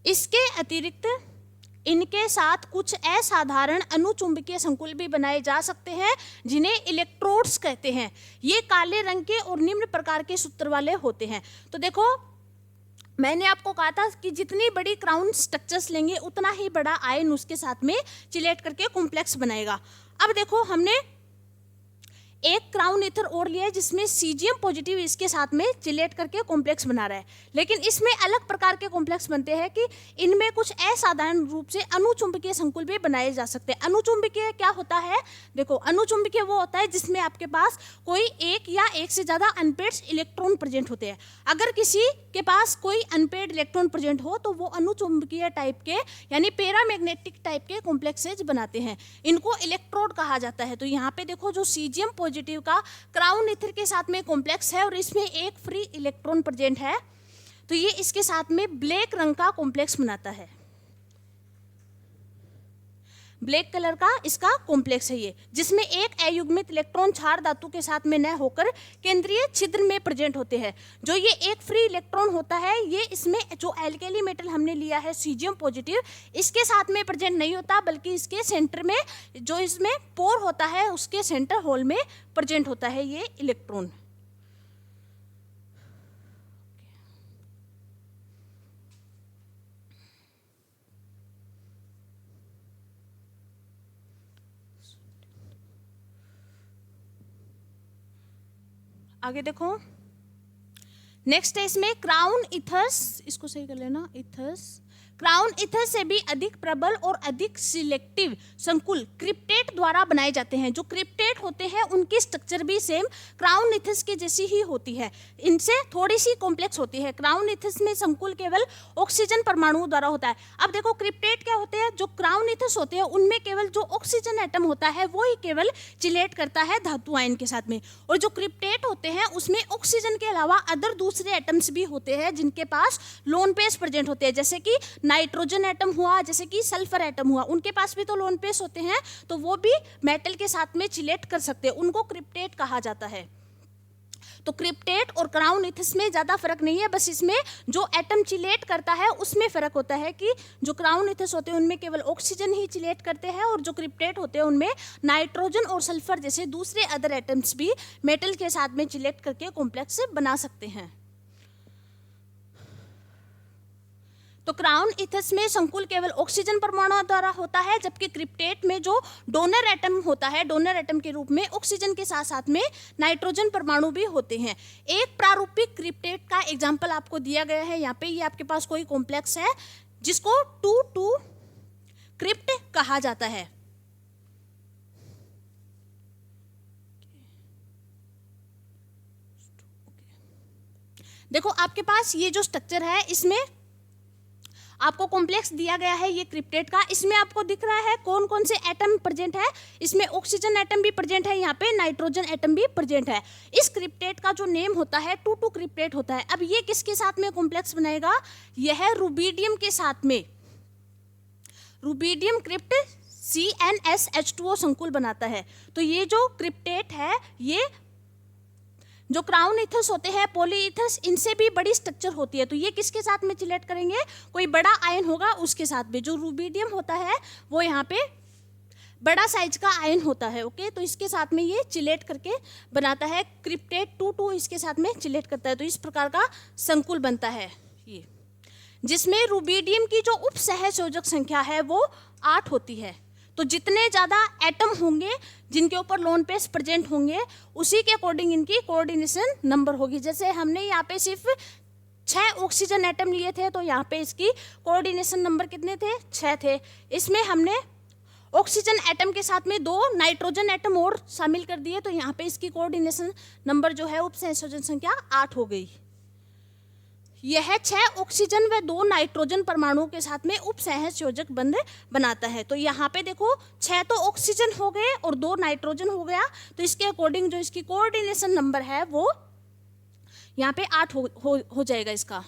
इसके अतिरिक्त इनके साथ कुछ असाधारण अनुचुंबकीय संकुल भी बनाए जा सकते हैं जिन्हें इलेक्ट्रोड्स कहते हैं। ये काले रंग के और निम्न प्रकार के सूत्र वाले होते हैं। तो देखो मैंने आपको कहा था कि जितनी बड़ी क्राउन स्ट्रक्चर्स लेंगे उतना ही बड़ा आयन उसके साथ में चिलेट करके कॉम्प्लेक्स बनाएगा। अब देखो हमने एक क्राउन ईथर और लिया है जिसमें सीजियम पॉजिटिव इसके साथ में चिलेट करके कॉम्प्लेक्स बना रहा है, लेकिन इसमें अलग प्रकार के कॉम्प्लेक्स बनते हैं कि इनमें कुछ असाधारण रूप से अनुचुंबकीय संकुल भी बनाए जा सकते हैं। अनुचुंबकीय क्या होता है? देखो अनुचुंबकीय वो होता है जिसमें आपके पास कोई एक या एक से ज्यादा अनपेड इलेक्ट्रॉन प्रेजेंट होते हैं। अगर किसी के पास कोई अनपेड इलेक्ट्रॉन प्रेजेंट हो तो वो अनुचुंबकीय टाइप के यानी पैरामैग्नेटिक टाइप के कॉम्प्लेक्सेज बनाते हैं, इनको इलेक्ट्रोड कहा जाता है। तो यहाँ पे देखो जो सीजियम पॉजिटिव का क्राउन ईथर के साथ में कॉम्प्लेक्स है और इसमें एक फ्री इलेक्ट्रॉन प्रेजेंट है तो ये इसके साथ में ब्लैक रंग का कॉम्प्लेक्स बनाता है। ब्लैक कलर का इसका कॉम्प्लेक्स है ये, जिसमें एक अयुग्मित इलेक्ट्रॉन क्षार धातु के साथ में न होकर केंद्रीय छिद्र में प्रेजेंट होते हैं। जो ये एक फ्री इलेक्ट्रॉन होता है ये इसमें जो एल्केली मेटल हमने लिया है सीजियम पॉजिटिव इसके साथ में प्रेजेंट नहीं होता, बल्कि इसके सेंटर में जो इसमें पोर होता है उसके सेंटर होल में प्रेजेंट होता है ये इलेक्ट्रॉन। आगे देखो नेक्स्ट है इसमें क्राउन ईथर्स, इसको सही कर लेना, ईथर्स। क्राउन ईथर से भी अधिक प्रबल और अधिक सिलेक्टिव संकुल क्रिप्टेट द्वारा बनाए जाते हैं। जो क्रिप्टेट होते हैं उनकी स्ट्रक्चर भी सेम क्राउन ईथर्स के जैसी ही होती है, इनसे थोड़ी सी कॉम्प्लेक्स होती है। क्राउन ईथर्स में संकुल केवल ऑक्सीजन परमाणुओं द्वारा होता है। अब देखो क्रिप्टेट क्या होते हैं, जो क्राउन ईथर्स होते हैं उनमें केवल जो ऑक्सीजन एटम होता है वो ही केवल चिलेट करता है धातु आयन के साथ में, और जो क्रिप्टेट होते हैं उसमें ऑक्सीजन के अलावा अदर दूसरे एटम्स भी होते हैं जिनके पास लोन पेयर प्रेजेंट होते हैं, जैसे कि नाइट्रोजन एटम हुआ, जैसे कि सल्फर एटम हुआ, उनके पास भी तो लोन पेयर होते हैं तो वो भी मेटल के साथ में चिलेट कर सकते हैं, उनको क्रिप्टेट कहा जाता है। तो क्रिप्टेट और क्राउन ईथर्स में ज़्यादा फर्क नहीं है, बस इसमें जो एटम चिलेट करता है उसमें फर्क होता है कि जो क्राउन ईथर्स होते हैं उनमें केवल ऑक्सीजन ही चिलेट करते हैं और जो क्रिप्टेट होते हैं उनमें नाइट्रोजन और सल्फर जैसे दूसरे अदर एटम्स भी मेटल के साथ में चिलेट करके कॉम्प्लेक्स बना सकते हैं। तो क्राउन इथस में संकुल केवल ऑक्सीजन परमाणु द्वारा होता है, जबकि क्रिप्टेट में जो डोनर एटम होता है, डोनर एटम के रूप में ऑक्सीजन के साथ साथ में नाइट्रोजन परमाणु भी होते हैं। एक प्रारूपिक क्रिप्टेट का एग्जाम्पल आपको दिया गया है यहाँ पे। ये आपके पास कोई कॉम्प्लेक्स है जिसको 2,2 क्रिप्ट कहा जाता है। देखो आपके पास ये जो स्ट्रक्चर है, इसमें आपको कॉम्प्लेक्स दिया गया है ये क्रिप्टेट का। इसमें आपको दिख रहा है कौन कौन से एटम प्रेजेंट है। इसमें ऑक्सीजन एटम भी प्रेजेंट है, यहाँ पे नाइट्रोजन एटम भी प्रेजेंट है। इस क्रिप्टेट का जो नेम होता है 2,2 क्रिप्टेट होता है। अब ये किसके साथ में कॉम्प्लेक्स बनाएगा? यह रुबिडियम के साथ में, रुबिडियम क्रिप्ट CnSH2O संकुल बनाता है। तो ये जो क्रिप्टेट है, ये जो क्राउन इथस होते हैं, पॉलीइथस, इनसे भी बड़ी स्ट्रक्चर होती है। तो ये किसके साथ में चिलेट करेंगे? कोई बड़ा आयन होगा उसके साथ में। जो रुबिडियम होता है वो यहाँ पे बड़ा साइज का आयन होता है। ओके, तो इसके साथ में ये चिलेट करके बनाता है। क्रिप्टेट 2,2 इसके साथ में चिलेट करता है। तो इस प्रकार का संकुल बनता है ये, जिसमें रुबिडियम की जो उप सहसंयोजक संख्या है वो 8 होती है। तो जितने ज़्यादा एटम होंगे जिनके ऊपर लोन पेयर्स प्रेजेंट होंगे, उसी के अकॉर्डिंग इनकी कोऑर्डिनेशन नंबर होगी। जैसे हमने यहाँ पे सिर्फ 6 ऑक्सीजन एटम लिए थे, तो यहाँ पे इसकी कोऑर्डिनेशन नंबर कितने थे? 6 थे। इसमें हमने ऑक्सीजन एटम के साथ में 2 नाइट्रोजन एटम और शामिल कर दिए, तो यहाँ पे इसकी कोऑर्डिनेशन नंबर जो है उप सहसंयोजन संख्या 8 हो गई। यह 6 ऑक्सीजन व 2 नाइट्रोजन परमाणुओं के साथ में उप सहसंयोजक बंध बनाता है। तो यहाँ पे देखो 6 तो ऑक्सीजन हो गए और 2 नाइट्रोजन हो गया, तो इसके अकॉर्डिंग जो इसकी कोऑर्डिनेशन नंबर है वो यहाँ पे 8 हो जाएगा इसका।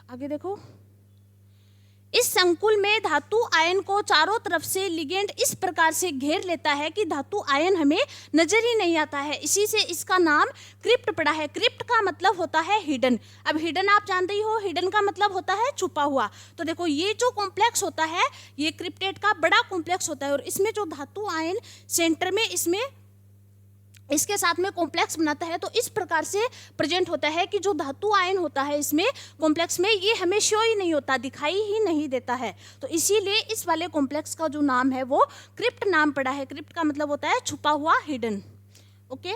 आगे देखो, इस संकुल में धातु आयन को चारों तरफ से लिगेंड इस प्रकार से घेर लेता है कि धातु आयन हमें नजर ही नहीं आता है। इसी से इसका नाम क्रिप्ट पड़ा है। क्रिप्ट का मतलब होता है हिडन। अब हिडन आप जानते ही हो, हिडन का मतलब होता है छुपा हुआ। तो देखो ये जो कॉम्प्लेक्स होता है ये क्रिप्टेट का बड़ा कॉम्प्लेक्स होता है, और इसमें जो धातु आयन सेंटर में इसमें इसके साथ में कॉम्प्लेक्स बनाता है। तो इस प्रकार से प्रेजेंट होता है कि जो धातु आयन होता है इसमें कॉम्प्लेक्स में, ये हमें शो ही नहीं होता, दिखाई ही नहीं देता है। तो इसीलिए इस वाले कॉम्प्लेक्स का जो नाम है वो क्रिप्ट नाम पड़ा है। क्रिप्ट का मतलब होता है छुपा हुआ, हिडन। ओके,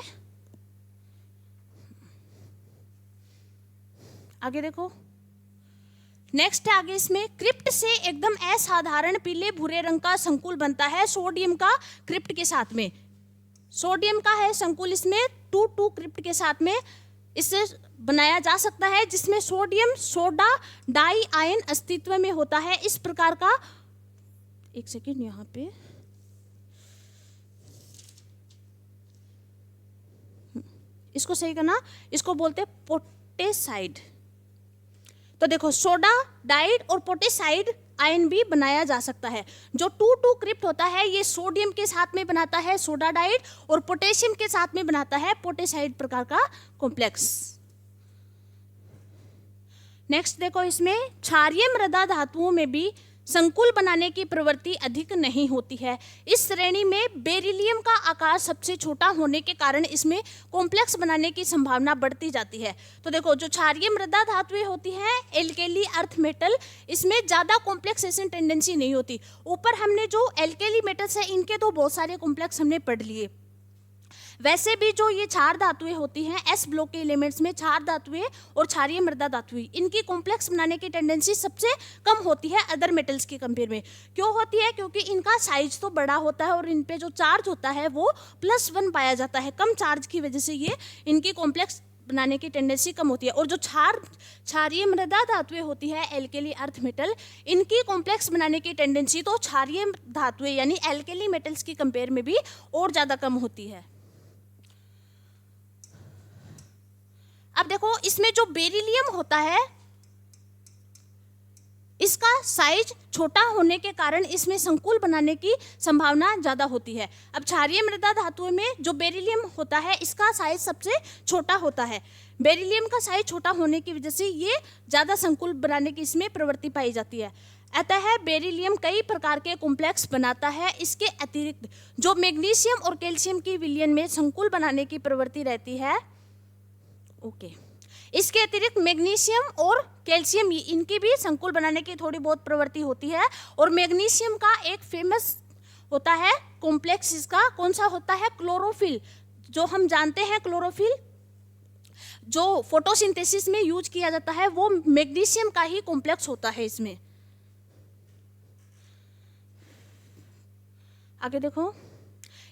आगे देखो, नेक्स्ट आगे इसमें क्रिप्ट से एकदम असाधारण पीले भूरे रंग का संकुल बनता है सोडियम का क्रिप्ट के साथ में। सोडियम का है संकुल, इसमें 2,2 क्रिप्ट के साथ में इससे बनाया जा सकता है, जिसमें सोडियम सोडा डाई आयन अस्तित्व में होता है। इस प्रकार का, एक सेकेंड यहाँ पे, इसको सही करना, इसको बोलते हैं पोटेसाइड। तो देखो सोडा डाइड और पोटेसाइड आयन भी बनाया जा सकता है। जो 2,2 क्रिप्ट होता है ये सोडियम के साथ में बनाता है सोडा डाइड, और पोटेशियम के साथ में बनाता है पोटेसाइड प्रकार का कॉम्प्लेक्स। नेक्स्ट देखो, इसमें क्षारीय मृदा धातुओं में भी संकुल बनाने की प्रवृत्ति अधिक नहीं होती है। इस श्रेणी में बेरिलियम का आकार सबसे छोटा होने के कारण इसमें कॉम्प्लेक्स बनाने की संभावना बढ़ती जाती है। तो देखो जो क्षारीय मृदा धातुएं होती हैं, एल्केली अर्थ मेटल, इसमें ज़्यादा कॉम्प्लेक्सेशन टेंडेंसी नहीं होती। ऊपर हमने जो एल्केली मेटल्स है इनके तो बहुत सारे कॉम्प्लेक्स हमने पढ़ लिए। वैसे भी जो ये क्षार धातुएं होती हैं, एस ब्लॉक के एलिमेंट्स में क्षार धातुएं और क्षारीय मृदा धातुएं, इनकी कॉम्प्लेक्स बनाने की टेंडेंसी सबसे कम होती है अदर मेटल्स के कंपेयर में। क्यों होती है? क्योंकि इनका साइज तो बड़ा होता है और इन पे जो चार्ज होता है वो +1 पाया जाता है। कम चार्ज की वजह से ये इनकी कॉम्प्लेक्स बनाने की टेंडेंसी कम होती है। और जो क्षारीय मृदा धातुएं होती है, एल्केली अर्थ मेटल, इनकी कॉम्प्लेक्स बनाने की टेंडेंसी तो क्षारीय धातुएं यानी एल्केली मेटल्स की कंपेयर में भी और ज़्यादा कम होती है। अब देखो इसमें जो बेरिलियम होता है इसका साइज छोटा होने के कारण इसमें संकुल बनाने की संभावना ज़्यादा होती है। अब क्षारीय मृदा धातुओं में जो बेरिलियम होता है इसका साइज सबसे छोटा होता है। बेरिलियम का साइज छोटा होने की वजह से ये ज़्यादा संकुल बनाने की इसमें प्रवृत्ति पाई जाती है। अतः बेरिलियम कई प्रकार के कॉम्प्लेक्स बनाता है। इसके अतिरिक्त जो मैग्नीशियम और कैल्शियम की विलयन में संकुल बनाने की प्रवृत्ति रहती है। ओके, इसके अतिरिक्त मैग्नीशियम और कैल्शियम, इनकी भी संकुल बनाने की थोड़ी बहुत प्रवृत्ति होती है। और मैग्नीशियम का एक फेमस होता है कॉम्प्लेक्स, इसका कौन सा होता है, क्लोरोफिल। जो हम जानते हैं क्लोरोफिल जो फोटोसिंथेसिस में यूज किया जाता है, वो मैग्नीशियम का ही कॉम्प्लेक्स होता है इसमें। आगे देखो,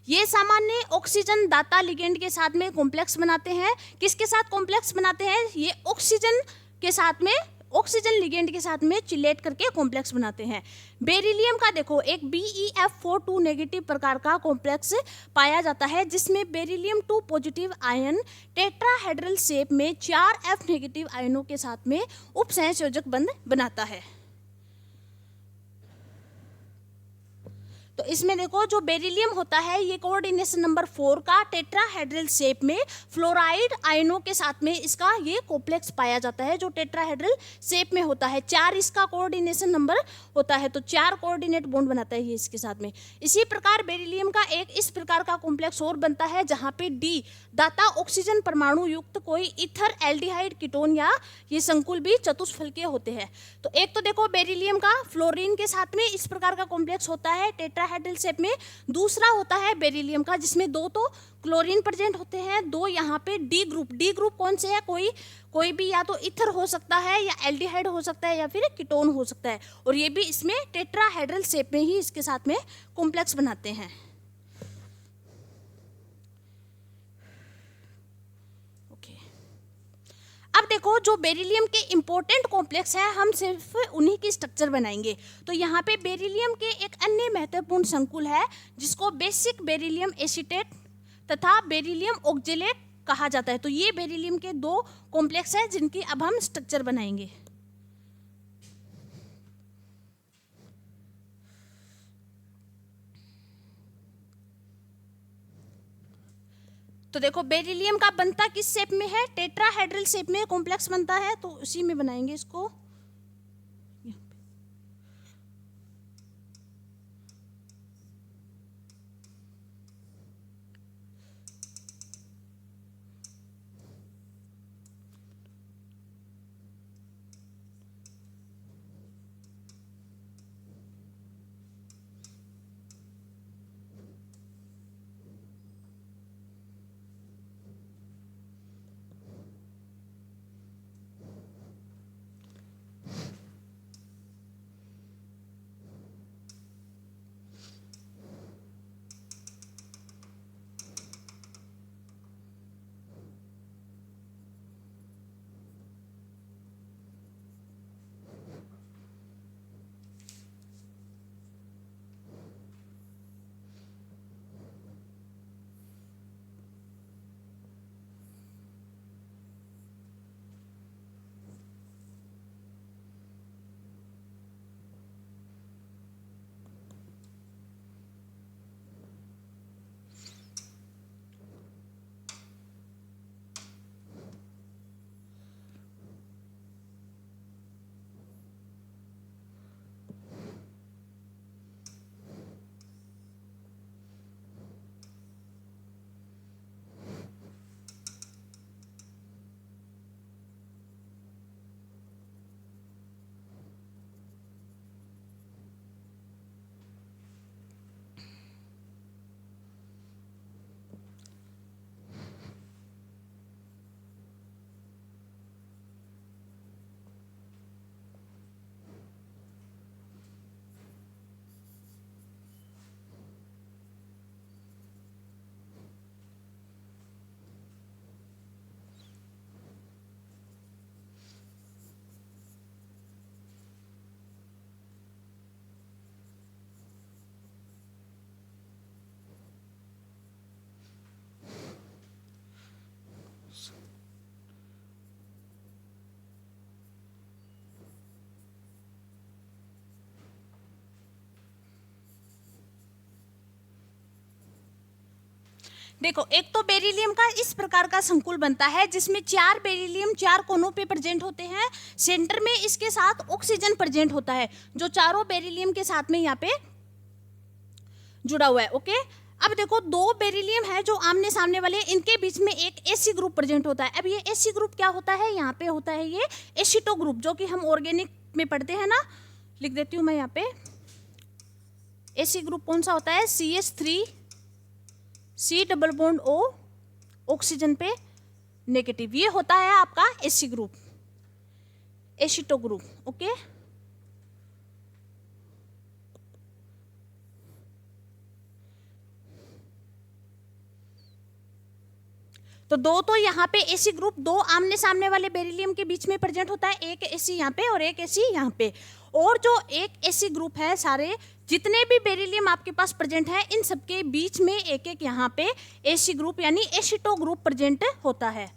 ये सामान्य ऑक्सीजन दाता लिगेंड के साथ में कॉम्प्लेक्स बनाते हैं। किसके साथ कॉम्प्लेक्स बनाते हैं, ये ऑक्सीजन के साथ में, ऑक्सीजन लिगेंड के साथ में चिलेट करके कॉम्प्लेक्स बनाते हैं। बेरिलियम का देखो एक BeF42 नेगेटिव प्रकार का कॉम्प्लेक्स पाया जाता है, जिसमें beryllium 2 positive ion tetrahedral shape में 4 F नेगेटिव आयनों के साथ में उपसंयोजक बंध बनाता है। तो इसमें देखो जो बेरिलियम होता है ये कोऑर्डिनेशन नंबर 4 का टेट्राहेड्रल शेप में फ्लोराइड आयनों के साथ में इसका ये कॉम्प्लेक्स पाया जाता है, जो टेट्राहेड्रल शेप में होता है। 4 इसका कोऑर्डिनेशन नंबर होता है, तो 4 कोऑर्डिनेट बॉन्ड बनाता है ये इसके साथ में। इसी प्रकार बेरिलियम का एक इस प्रकार का कॉम्प्लेक्स और बनता है, जहाँ पे D दाता ऑक्सीजन परमाणु युक्त कोई ईथर एल्डिहाइड कीटोन या ये संकुल भी चतुष्फलकीय होते हैं। तो एक तो देखो बेरिलियम का फ्लोरीन के साथ में इस प्रकार का कॉम्प्लेक्स होता है टेट्राहेड्रल शेप में। दूसरा होता है बेरिलियम का, जिसमें 2 तो क्लोरीन प्रेजेंट होते हैं, 2 यहाँ पे डी ग्रुप कौन से है, कोई भी या तो ईथर हो सकता है या एल्डिहाइड हो सकता है या फिर कीटोन हो सकता है, और ये भी इसमें टेट्राहेड्रल शेप में ही इसके साथ में कॉम्प्लेक्स बनाते हैं। अब देखो जो बेरिलियम के इंपॉर्टेंट कॉम्प्लेक्स है, हम सिर्फ उन्हीं की स्ट्रक्चर बनाएंगे। तो यहाँ पे बेरिलियम के एक अन्य महत्वपूर्ण संकुल है, जिसको बेसिक बेरिलियम एसीटेट तथा बेरिलियम ऑक्जेलेट कहा जाता है। तो ये बेरिलियम के 2 कॉम्प्लेक्स है जिनकी अब हम स्ट्रक्चर बनाएंगे। तो देखो बेरिलियम का बनता किस शेप में है, टेट्राहेड्रल शेप में कॉम्प्लेक्स बनता है, तो उसी में बनाएंगे इसको। देखो एक तो बेरिलियम का इस प्रकार का संकुल बनता है, जिसमें 4 बेरिलियम 4 कोनों पे प्रेजेंट होते हैं। सेंटर में इसके साथ ऑक्सीजन प्रेजेंट होता है, जो चारों बेरिलियम के साथ में यहाँ पे जुड़ा हुआ है। ओके, अब देखो दो बेरिलियम है जो आमने सामने वाले, इनके बीच में एक एसी ग्रुप प्रेजेंट होता है। अब ये एसी ग्रुप क्या होता है, यहाँ पे होता है ये एसिटो ग्रुप, जो कि हम ऑर्गेनिक में पढ़ते हैं ना। लिख देती हूँ मैं यहाँ पे, एसी ग्रुप कौन सा होता है, CH3 C double bond O, oxygen पे नेगेटिव, ये होता है आपका एसी ग्रुप, एसिटो ग्रुप। ओके, तो दो तो यहाँ पे एसी ग्रुप, दो आमने सामने वाले बेरिलियम के बीच में प्रेजेंट होता है, एक एसी यहाँ पे और एक एसी यहाँ पे। और जो एक एसी ग्रुप है, सारे जितने भी बेरिलियम आपके पास प्रेजेंट है, इन सबके बीच में एक एक यहाँ पे एसी ग्रुप यानी एसिटो ग्रुप प्रेजेंट होता है।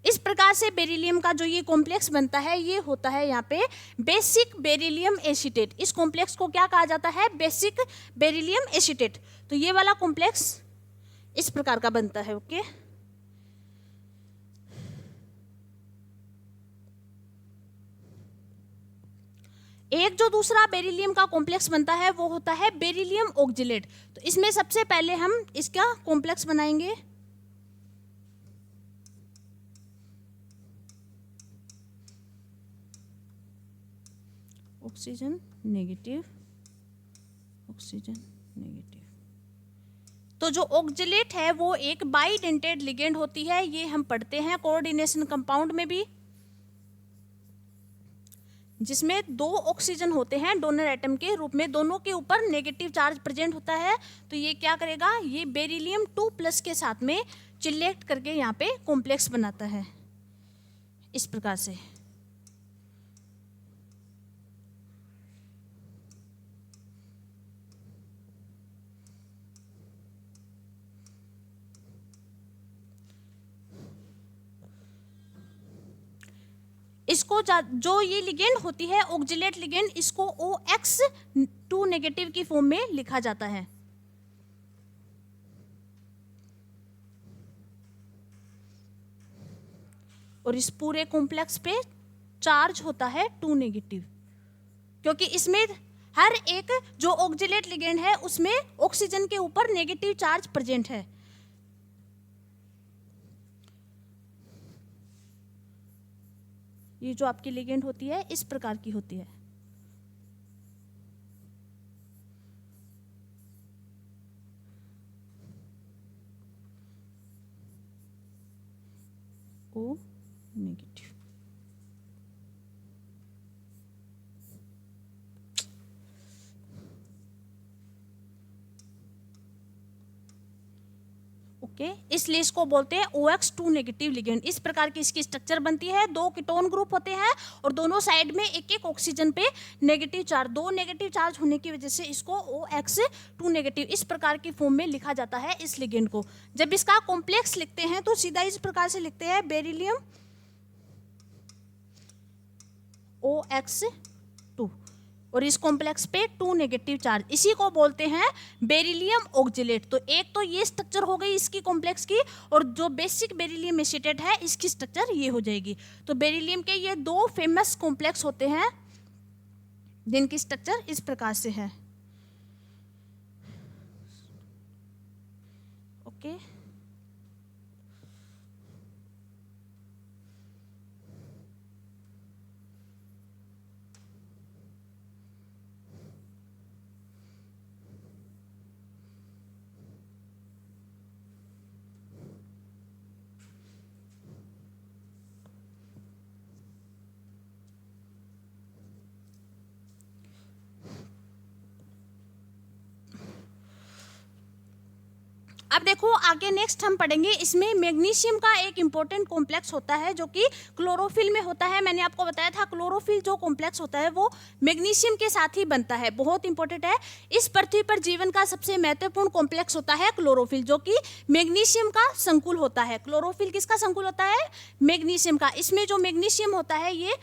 इस प्रकार से बेरिलियम का जो ये कॉम्प्लेक्स बनता है, ये होता है यहाँ पे बेसिक बेरिलियम एसीटेट। इस कॉम्प्लेक्स को क्या कहा जाता है, बेसिक बेरिलियम एसीटेट। तो ये वाला कॉम्प्लेक्स इस प्रकार का बनता है। ओके, एक जो दूसरा बेरिलियम का कॉम्प्लेक्स बनता है वो होता है बेरिलियम ऑक्जिलेट। तो इसमें सबसे पहले हम इसका कॉम्प्लेक्स बनाएंगे, ऑक्सीजन नेगेटिव, ऑक्सीजन नेगेटिव। तो जो ऑक्जिलेट है वो एक बाइडेंटेड लिगेंड होती है, ये हम पढ़ते हैं कोऑर्डिनेशन कंपाउंड में भी, जिसमें दो ऑक्सीजन होते हैं डोनर एटम के रूप में, दोनों के ऊपर नेगेटिव चार्ज प्रेजेंट होता है। तो ये क्या करेगा, ये बेरिलियम 2+ के साथ में चिलेक्ट करके यहाँ पे कॉम्प्लेक्स बनाता है इस प्रकार से। इसको जो ये लिगेंड होती है ऑक्जिलेट लिगेंड, इसको OX2 नेगेटिव की फॉर्म में लिखा जाता है। और इस पूरे कॉम्प्लेक्स पे चार्ज होता है 2 नेगेटिव, क्योंकि इसमें हर एक जो ऑक्जिलेट लिगेंड है उसमें ऑक्सीजन के ऊपर नेगेटिव चार्ज प्रेजेंट है। ये जो आपकी लिगेंड होती है इस प्रकार की होती है। O negative. ओके, इसलिए इसको बोलते हैं OX2 नेगेटिव लिगेंड। इस प्रकार की इसकी स्ट्रक्चर बनती है, दो कीटोन ग्रुप होते हैं और दोनों साइड में एक एक ऑक्सीजन पे नेगेटिव चार्ज, दो नेगेटिव चार्ज होने की वजह से इसको OX2 नेगेटिव इस प्रकार की फॉर्म में लिखा जाता है इस लिगेंड को। जब इसका कॉम्प्लेक्स लिखते हैं तो सीधा इस प्रकार से लिखते हैं बेरिलियम OX2 और इस कॉम्प्लेक्स पे 2 नेगेटिव चार्ज, इसी को बोलते हैं बेरिलियम ऑक्जिलेट। तो एक तो ये स्ट्रक्चर हो गई इसकी कॉम्प्लेक्स की, और जो बेसिक बेरिलियम एसीटेट है इसकी स्ट्रक्चर ये हो जाएगी। तो बेरिलियम के ये दो फेमस कॉम्प्लेक्स होते हैं जिनकी स्ट्रक्चर इस प्रकार से है। ओके, अब देखो आगे नेक्स्ट हम पढ़ेंगे, इसमें मैग्नीशियम का एक इंपॉर्टेंट कॉम्प्लेक्स होता है जो कि क्लोरोफिल में होता है। मैंने आपको बताया था क्लोरोफिल जो कॉम्प्लेक्स होता है वो मैग्नीशियम के साथ ही बनता है, बहुत इंपॉर्टेंट है। इस पृथ्वी पर जीवन का सबसे महत्वपूर्ण कॉम्प्लेक्स होता है क्लोरोफिल, जो कि मैग्नीशियम का संकुल होता है। क्लोरोफिल किसका संकुल होता है, मैग्नीशियम का। इसमें जो मैग्नीशियम होता है ये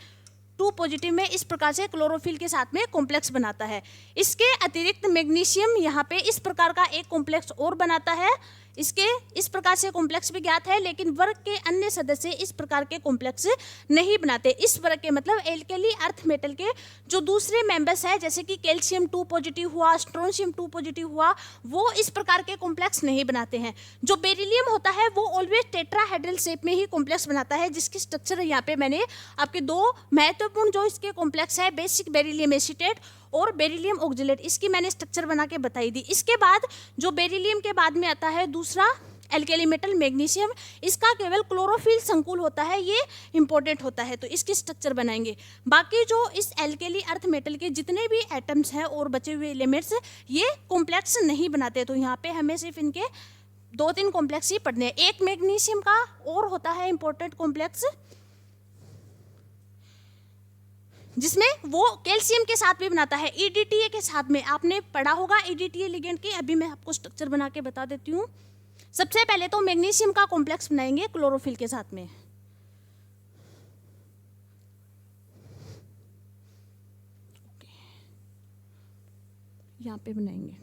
2 पॉजिटिव में इस प्रकार से क्लोरोफिल के साथ में कॉम्प्लेक्स बनाता है। इसके अतिरिक्त मैग्नीशियम यहाँ पे इस प्रकार का एक कॉम्प्लेक्स और बनाता है, इसके इस प्रकार से कॉम्प्लेक्स भी ज्ञात है, लेकिन वर्ग के अन्य सदस्य इस प्रकार के कॉम्प्लेक्स नहीं बनाते। इस वर्ग के मतलब एल्केली अर्थ मेटल के जो दूसरे मेंबर्स है, जैसे कि कैल्शियम 2 पॉजिटिव हुआ, स्ट्रोंशियम 2 पॉजिटिव हुआ, वो इस प्रकार के कॉम्प्लेक्स नहीं बनाते हैं। जो बेरिलियम होता है वो ऑलवेज टेट्राहेड्रल शेप में ही कॉम्प्लेक्स बनाता है, जिसकी स्ट्रक्चर यहाँ पे मैंने आपके दो महत्वपूर्ण जो इसके कॉम्प्लेक्स है, बेसिक बेरिलियम एसीटेट और बेरिलियम ऑक्जेलेट, इसकी मैंने स्ट्रक्चर बना के बताई दी। इसके बाद जो बेरिलियम के बाद में आता है दूसरा एल्केली मेटल मैग्नीशियम, इसका केवल क्लोरोफिल संकुल होता है, ये इंपॉर्टेंट होता है, तो इसकी स्ट्रक्चर बनाएंगे। बाकी जो इस एल्केली अर्थ मेटल के जितने भी एटम्स हैं और बचे हुए एलिमेंट्स, ये कॉम्प्लेक्स नहीं बनाते। तो यहाँ पे हमें सिर्फ इनके 2-3 कॉम्प्लेक्स ही पढ़ने हैं। एक मैग्नीशियम का और होता है इंपॉर्टेंट कॉम्प्लेक्स, जिसमें वो कैल्शियम के साथ भी बनाता है, ईडीटीए के साथ में। आपने पढ़ा होगा ईडीटीए लिगेंड की, अभी मैं आपको स्ट्रक्चर बना के बता देती हूँ। सबसे पहले तो मैग्नीशियम का कॉम्प्लेक्स बनाएंगे क्लोरोफिल के साथ में। यहाँ पे बनाएंगे।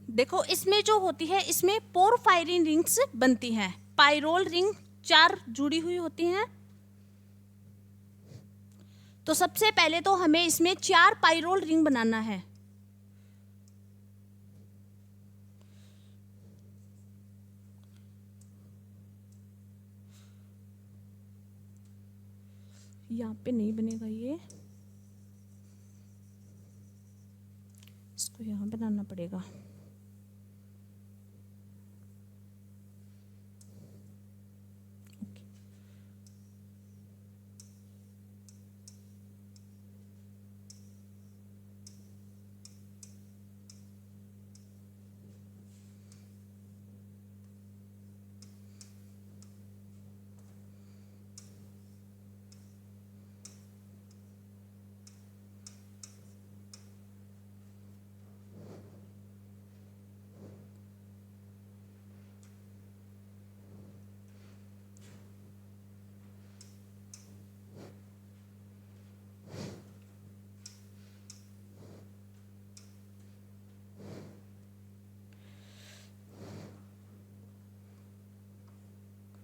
देखो इसमें जो होती है, इसमें पोरफायरिन रिंग्स बनती हैं। पाइरोल रिंग 4 जुड़ी हुई होती हैं। तो सबसे पहले तो हमें इसमें 4 पाइरोल रिंग बनाना है। यहाँ पे नहीं बनेगा ये, इसको यहाँ बनाना पड़ेगा।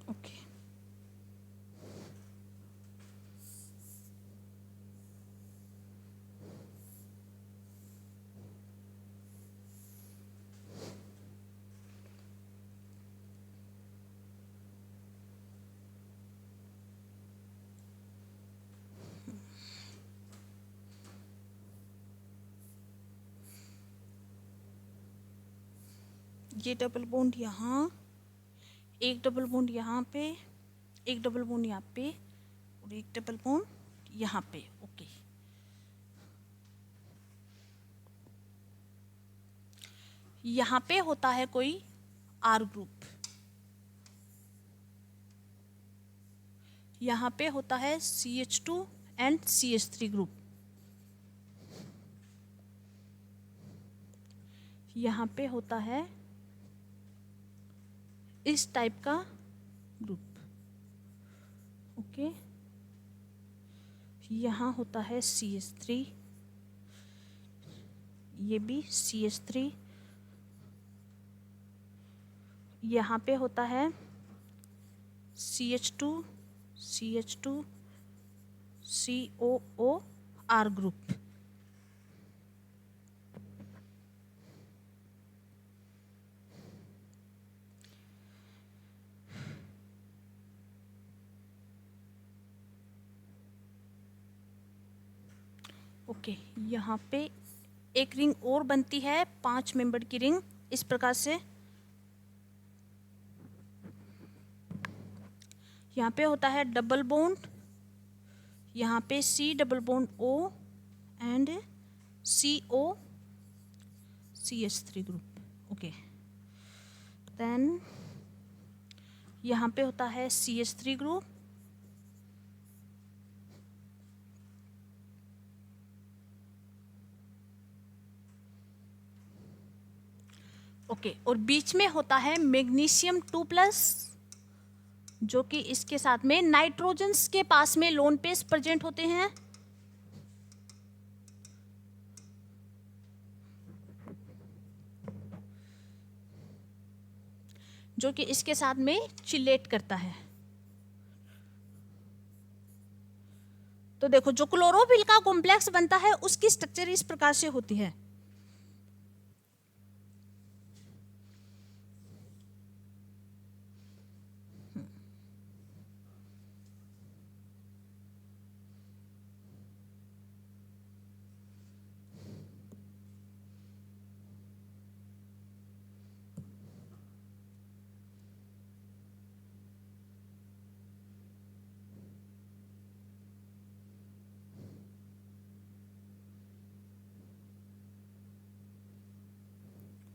ओके, ये डबल बॉन्ड यहाँ, एक डबल बॉन्ड यहाँ पे, एक डबल बॉन्ड यहाँ पे और एक डबल बॉन्ड यहाँ पे। ओके, यहाँ पे होता है कोई आर ग्रुप, यहाँ पे होता है CH2 एंड CH3 ग्रुप, यहाँ पे होता है इस टाइप का ग्रुप। ओके, यहाँ होता है CH3, ये भी CH3, यहाँ पे होता है CH2 CH2 COOR group. Okay, यहाँ पे एक रिंग और बनती है 5 मेंबर की रिंग, इस प्रकार से। यहाँ पे होता है डबल बॉन्ड, यहाँ पे C double bond O and CO CH3 group. Okay, then यहाँ पे होता है CH3 ग्रुप, ओके, और बीच में होता है मैग्नीशियम 2+, जो कि इसके साथ में नाइट्रोजन्स के पास में लोन पेयर्स प्रेजेंट होते हैं, जो कि इसके साथ में चिलेट करता है। तो देखो, जो क्लोरोफिल का कॉम्प्लेक्स बनता है उसकी स्ट्रक्चर इस प्रकार से होती है।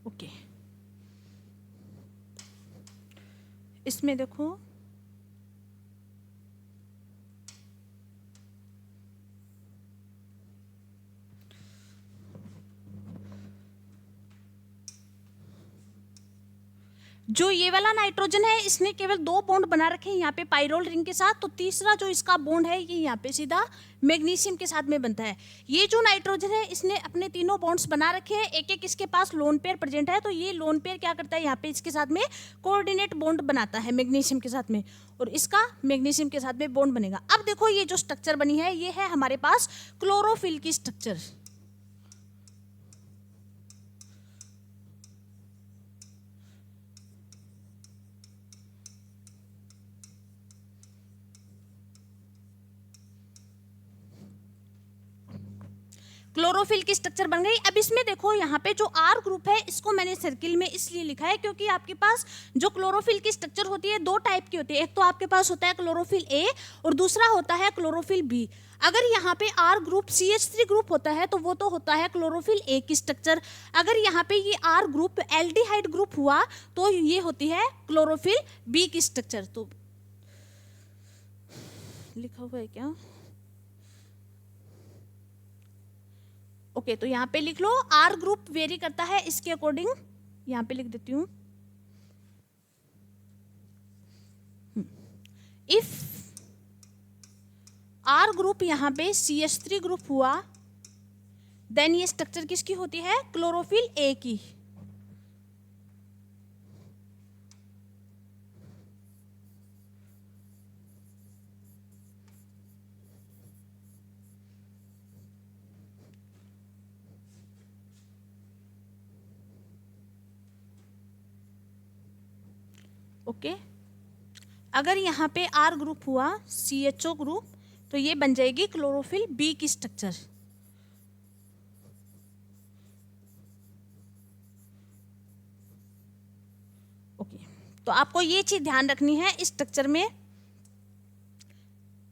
ओके, इसमें देखो जो ये वाला नाइट्रोजन है इसने केवल 2 बॉन्ड बना रखे हैं यहाँ पे पाइरोल रिंग के साथ, तो तीसरा जो इसका बॉन्ड है ये यहाँ पे सीधा मैग्नीशियम के साथ में बनता है। ये जो नाइट्रोजन है इसने अपने तीनों बॉन्ड्स बना रखे हैं, एक एक इसके पास लोन पेयर प्रेजेंट है, तो ये लोन पेयर क्या करता है यहाँ पे इसके साथ में कोऑर्डिनेट बॉन्ड बनाता है मैग्नीशियम के साथ में, और इसका मैग्नीशियम के साथ में बॉन्ड बनेगा। अब देखो ये जो स्ट्रक्चर बनी है ये है हमारे पास क्लोरोफिल की स्ट्रक्चर। क्लोरोफिल की स्ट्रक्चर बन गई। अब इसमें देखो यहाँ पे जो आर ग्रुप है इसको मैंने सर्किल में इसलिए लिखा है क्योंकि आपके पास जो क्लोरोफिल की स्ट्रक्चर होती है 2 टाइप की होती है, एक तो आपके पास होता है क्लोरोफिल ए और दूसरा होता है क्लोरोफिल बी। अगर यहाँ पे आर ग्रुप CH3 ग्रुप होता है तो वो तो होता है क्लोरोफिल ए की स्ट्रक्चर। अगर यहाँ पे ये आर ग्रुप एल्डिहाइड ग्रुप हुआ तो ये होती है क्लोरोफिल बी की स्ट्रक्चर। तो लिखा हुआ है क्या? ओके, तो यहाँ पे लिख लो आर ग्रुप वेरी करता है इसके अकॉर्डिंग, यहाँ पे लिख देती हूँ। इफ आर ग्रुप यहाँ पे CH3 ग्रुप हुआ देन ये स्ट्रक्चर किसकी होती है? क्लोरोफिल ए की। ओके, अगर यहाँ पे आर ग्रुप हुआ CHO ग्रुप तो ये बन जाएगी क्लोरोफिल बी की स्ट्रक्चर। ओके, तो आपको ये चीज ध्यान रखनी है इस स्ट्रक्चर में,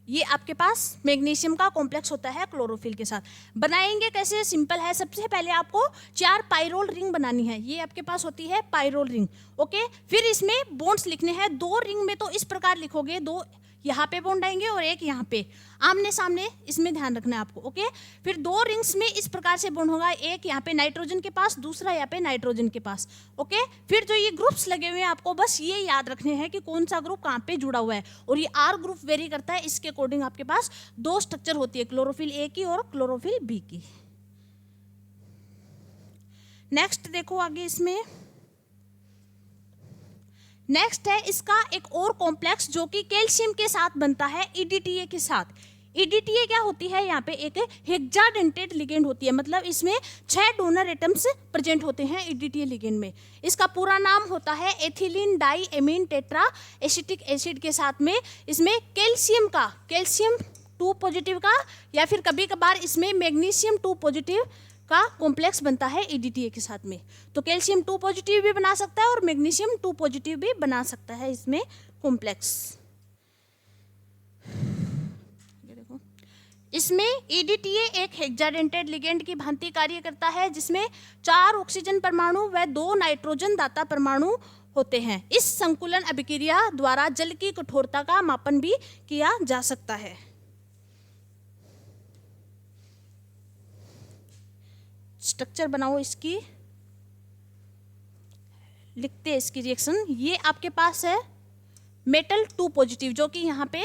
ये आपके पास मैग्नीशियम का कॉम्प्लेक्स होता है क्लोरोफिल के साथ। बनाएंगे कैसे? सिंपल है, सबसे पहले आपको 4 पाइरोल रिंग बनानी है, ये आपके पास होती है पाइरोल रिंग। ओके, फिर इसमें बॉन्ड्स लिखने हैं, 2 रिंग में तो इस प्रकार लिखोगे, 2 यहाँ पे बॉन्ड आएंगे और एक यहाँ पे आमने सामने, इसमें ध्यान रखना है आपको। ओके, फिर 2 रिंग्स में इस प्रकार से बॉन्ड होगा, एक यहाँ पे नाइट्रोजन के पास, दूसरा यहाँ पे नाइट्रोजन के पास। ओके, फिर जो ये ग्रुप्स लगे हुए हैं आपको बस ये याद रखने हैं कि कौन सा ग्रुप कहाँ पे जुड़ा हुआ है, और ये आर ग्रुप वेरी करता है, इसके अकॉर्डिंग आपके पास 2 स्ट्रक्चर होती है, क्लोरोफिल ए की और क्लोरोफिल बी की। नेक्स्ट देखो आगे, इसमें नेक्स्ट है इसका एक और कॉम्प्लेक्स जो कि कैल्शियम के साथ बनता है EDTA के साथ। EDTA क्या होती है? यहाँ पे एक हेक्साडेंटेट लिगेंड होती है, मतलब इसमें 6 डोनर एटम्स प्रेजेंट होते हैं EDTA लिगेंड में। इसका पूरा नाम होता है ethylene di amine tetra acetic acid के साथ में इसमें कैल्शियम 2 पॉजिटिव का या फिर कभी कभार इसमें मैग्नीशियम 2 पॉजिटिव का कॉम्प्लेक्स बनता है EDTA के साथ में। तो कैल्शियम 2 पॉजिटिव भी बना सकता है और मैग्नीशियम 2 पॉजिटिव भी बना सकता है इसमें कॉम्प्लेक्स। ये देखो, इसमें EDTA एक हेक्साडेंटेट लिगेंड की भांति कार्य करता है जिसमें 4 ऑक्सीजन परमाणु व 2 नाइट्रोजन दाता परमाणु होते हैं। इस संकुलन अभिक्रिया द्वारा जल की कठोरता का मापन भी किया जा सकता है। स्ट्रक्चर बनाओ इसकी। लिखते हैं इसकी रिएक्शन। ये आपके पास है मेटल 2 पॉजिटिव, जो कि यहाँ पे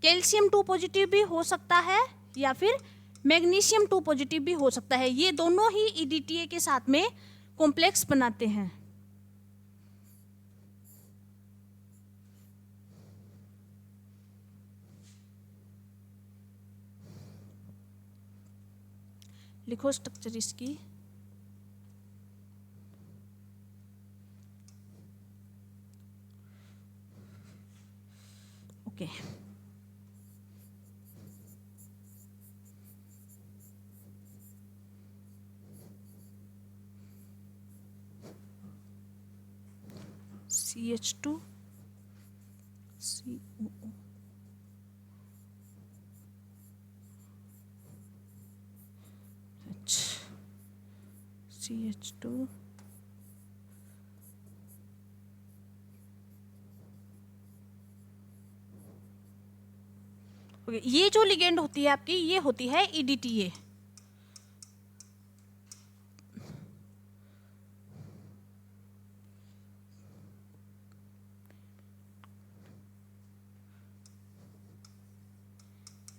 कैल्शियम 2 पॉजिटिव भी हो सकता है या फिर मैग्नीशियम 2 पॉजिटिव भी हो सकता है। ये दोनों ही EDTA के साथ में कॉम्प्लेक्स बनाते हैं। लिखो स्ट्रक्चर इसकी। Okay, CH2 COO, CH2 okay. ये जो लिगेंड होती है आपकी, ये होती है EDTA।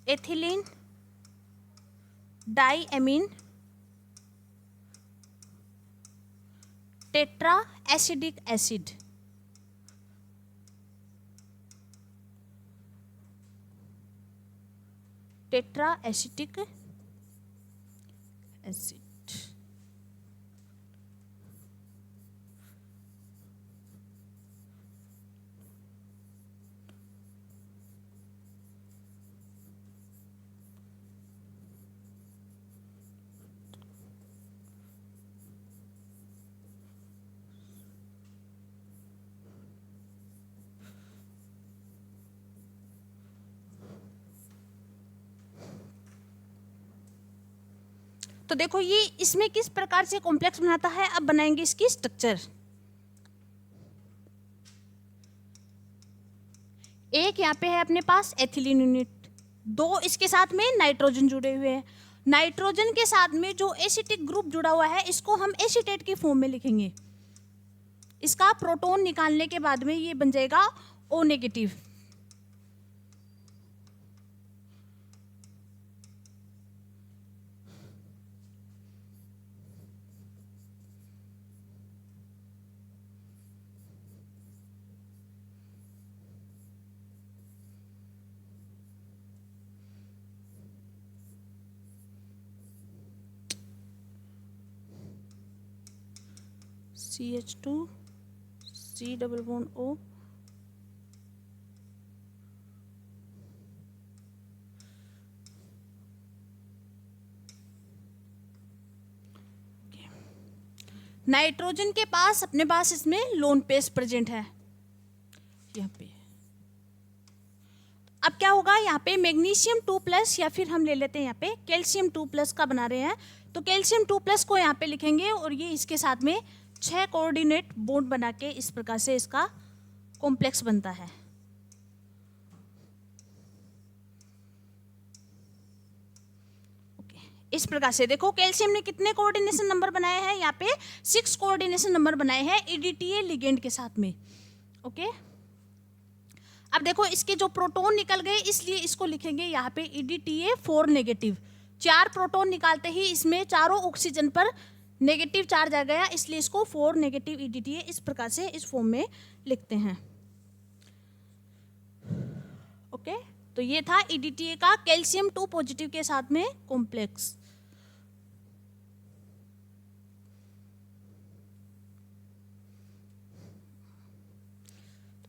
Ethylene diamine tetra acidic acid. Tetra acetic acid. तो देखो ये इसमें किस प्रकार से कॉम्प्लेक्स बनाता है। अब बनाएंगे इसकी स्ट्रक्चर। एक यहाँ पे है अपने पास एथिलीन यूनिट, 2 इसके साथ में नाइट्रोजन जुड़े हुए हैं। नाइट्रोजन के साथ में जो एसिटिक ग्रुप जुड़ा हुआ है, इसको हम एसीटेट की फॉर्म में लिखेंगे। इसका प्रोटॉन निकालने के बाद में ये बन जाएगा O negative. CH2 C double bond O nitrogen के पास अपने पास इसमें लोन पेस प्रेजेंट है यहाँ पे। अब क्या होगा, यहाँ पे मैग्नीशियम 2+ या फिर हम ले लेते हैं यहाँ पे कैल्शियम 2+ का बना रहे हैं, तो कैल्शियम 2+ को यहाँ पे लिखेंगे और ये इसके साथ में 6 कोऑर्डिनेट बॉन्ड बना के इस प्रकार से इसका कॉम्प्लेक्स बनता है। इस प्रकार से देखो कैल्शियम ने कितने कोऑर्डिनेशन नंबर बनाए हैं, यहाँ पे 6 कोऑर्डिनेशन नंबर बनाए हैं EDTA लिगेंड के साथ में। ओके, अब देखो इसके जो प्रोटॉन निकल गए, इसलिए इसको लिखेंगे यहाँ पे EDTA 4 नेगेटिव। 4 प्रोटॉन निकालते ही इसमें चारों ऑक्सीजन पर नेगेटिव चार्ज आ गया, इसलिए इसको 4 नेगेटिव EDTA इस प्रकार से इस फॉर्म में लिखते हैं। ओके, तो ये था EDTA का कैल्शियम 2 पॉजिटिव के साथ में कॉम्प्लेक्स।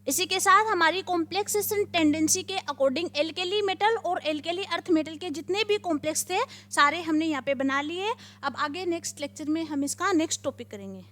इसी के साथ हमारी कॉम्प्लेक्सेशन टेंडेंसी के अकॉर्डिंग एल्केली मेटल और एल्केली अर्थ मेटल के जितने भी कॉम्प्लेक्स थे सारे हमने यहाँ पे बना लिए। अब आगे नेक्स्ट लेक्चर में हम इसका नेक्स्ट टॉपिक करेंगे।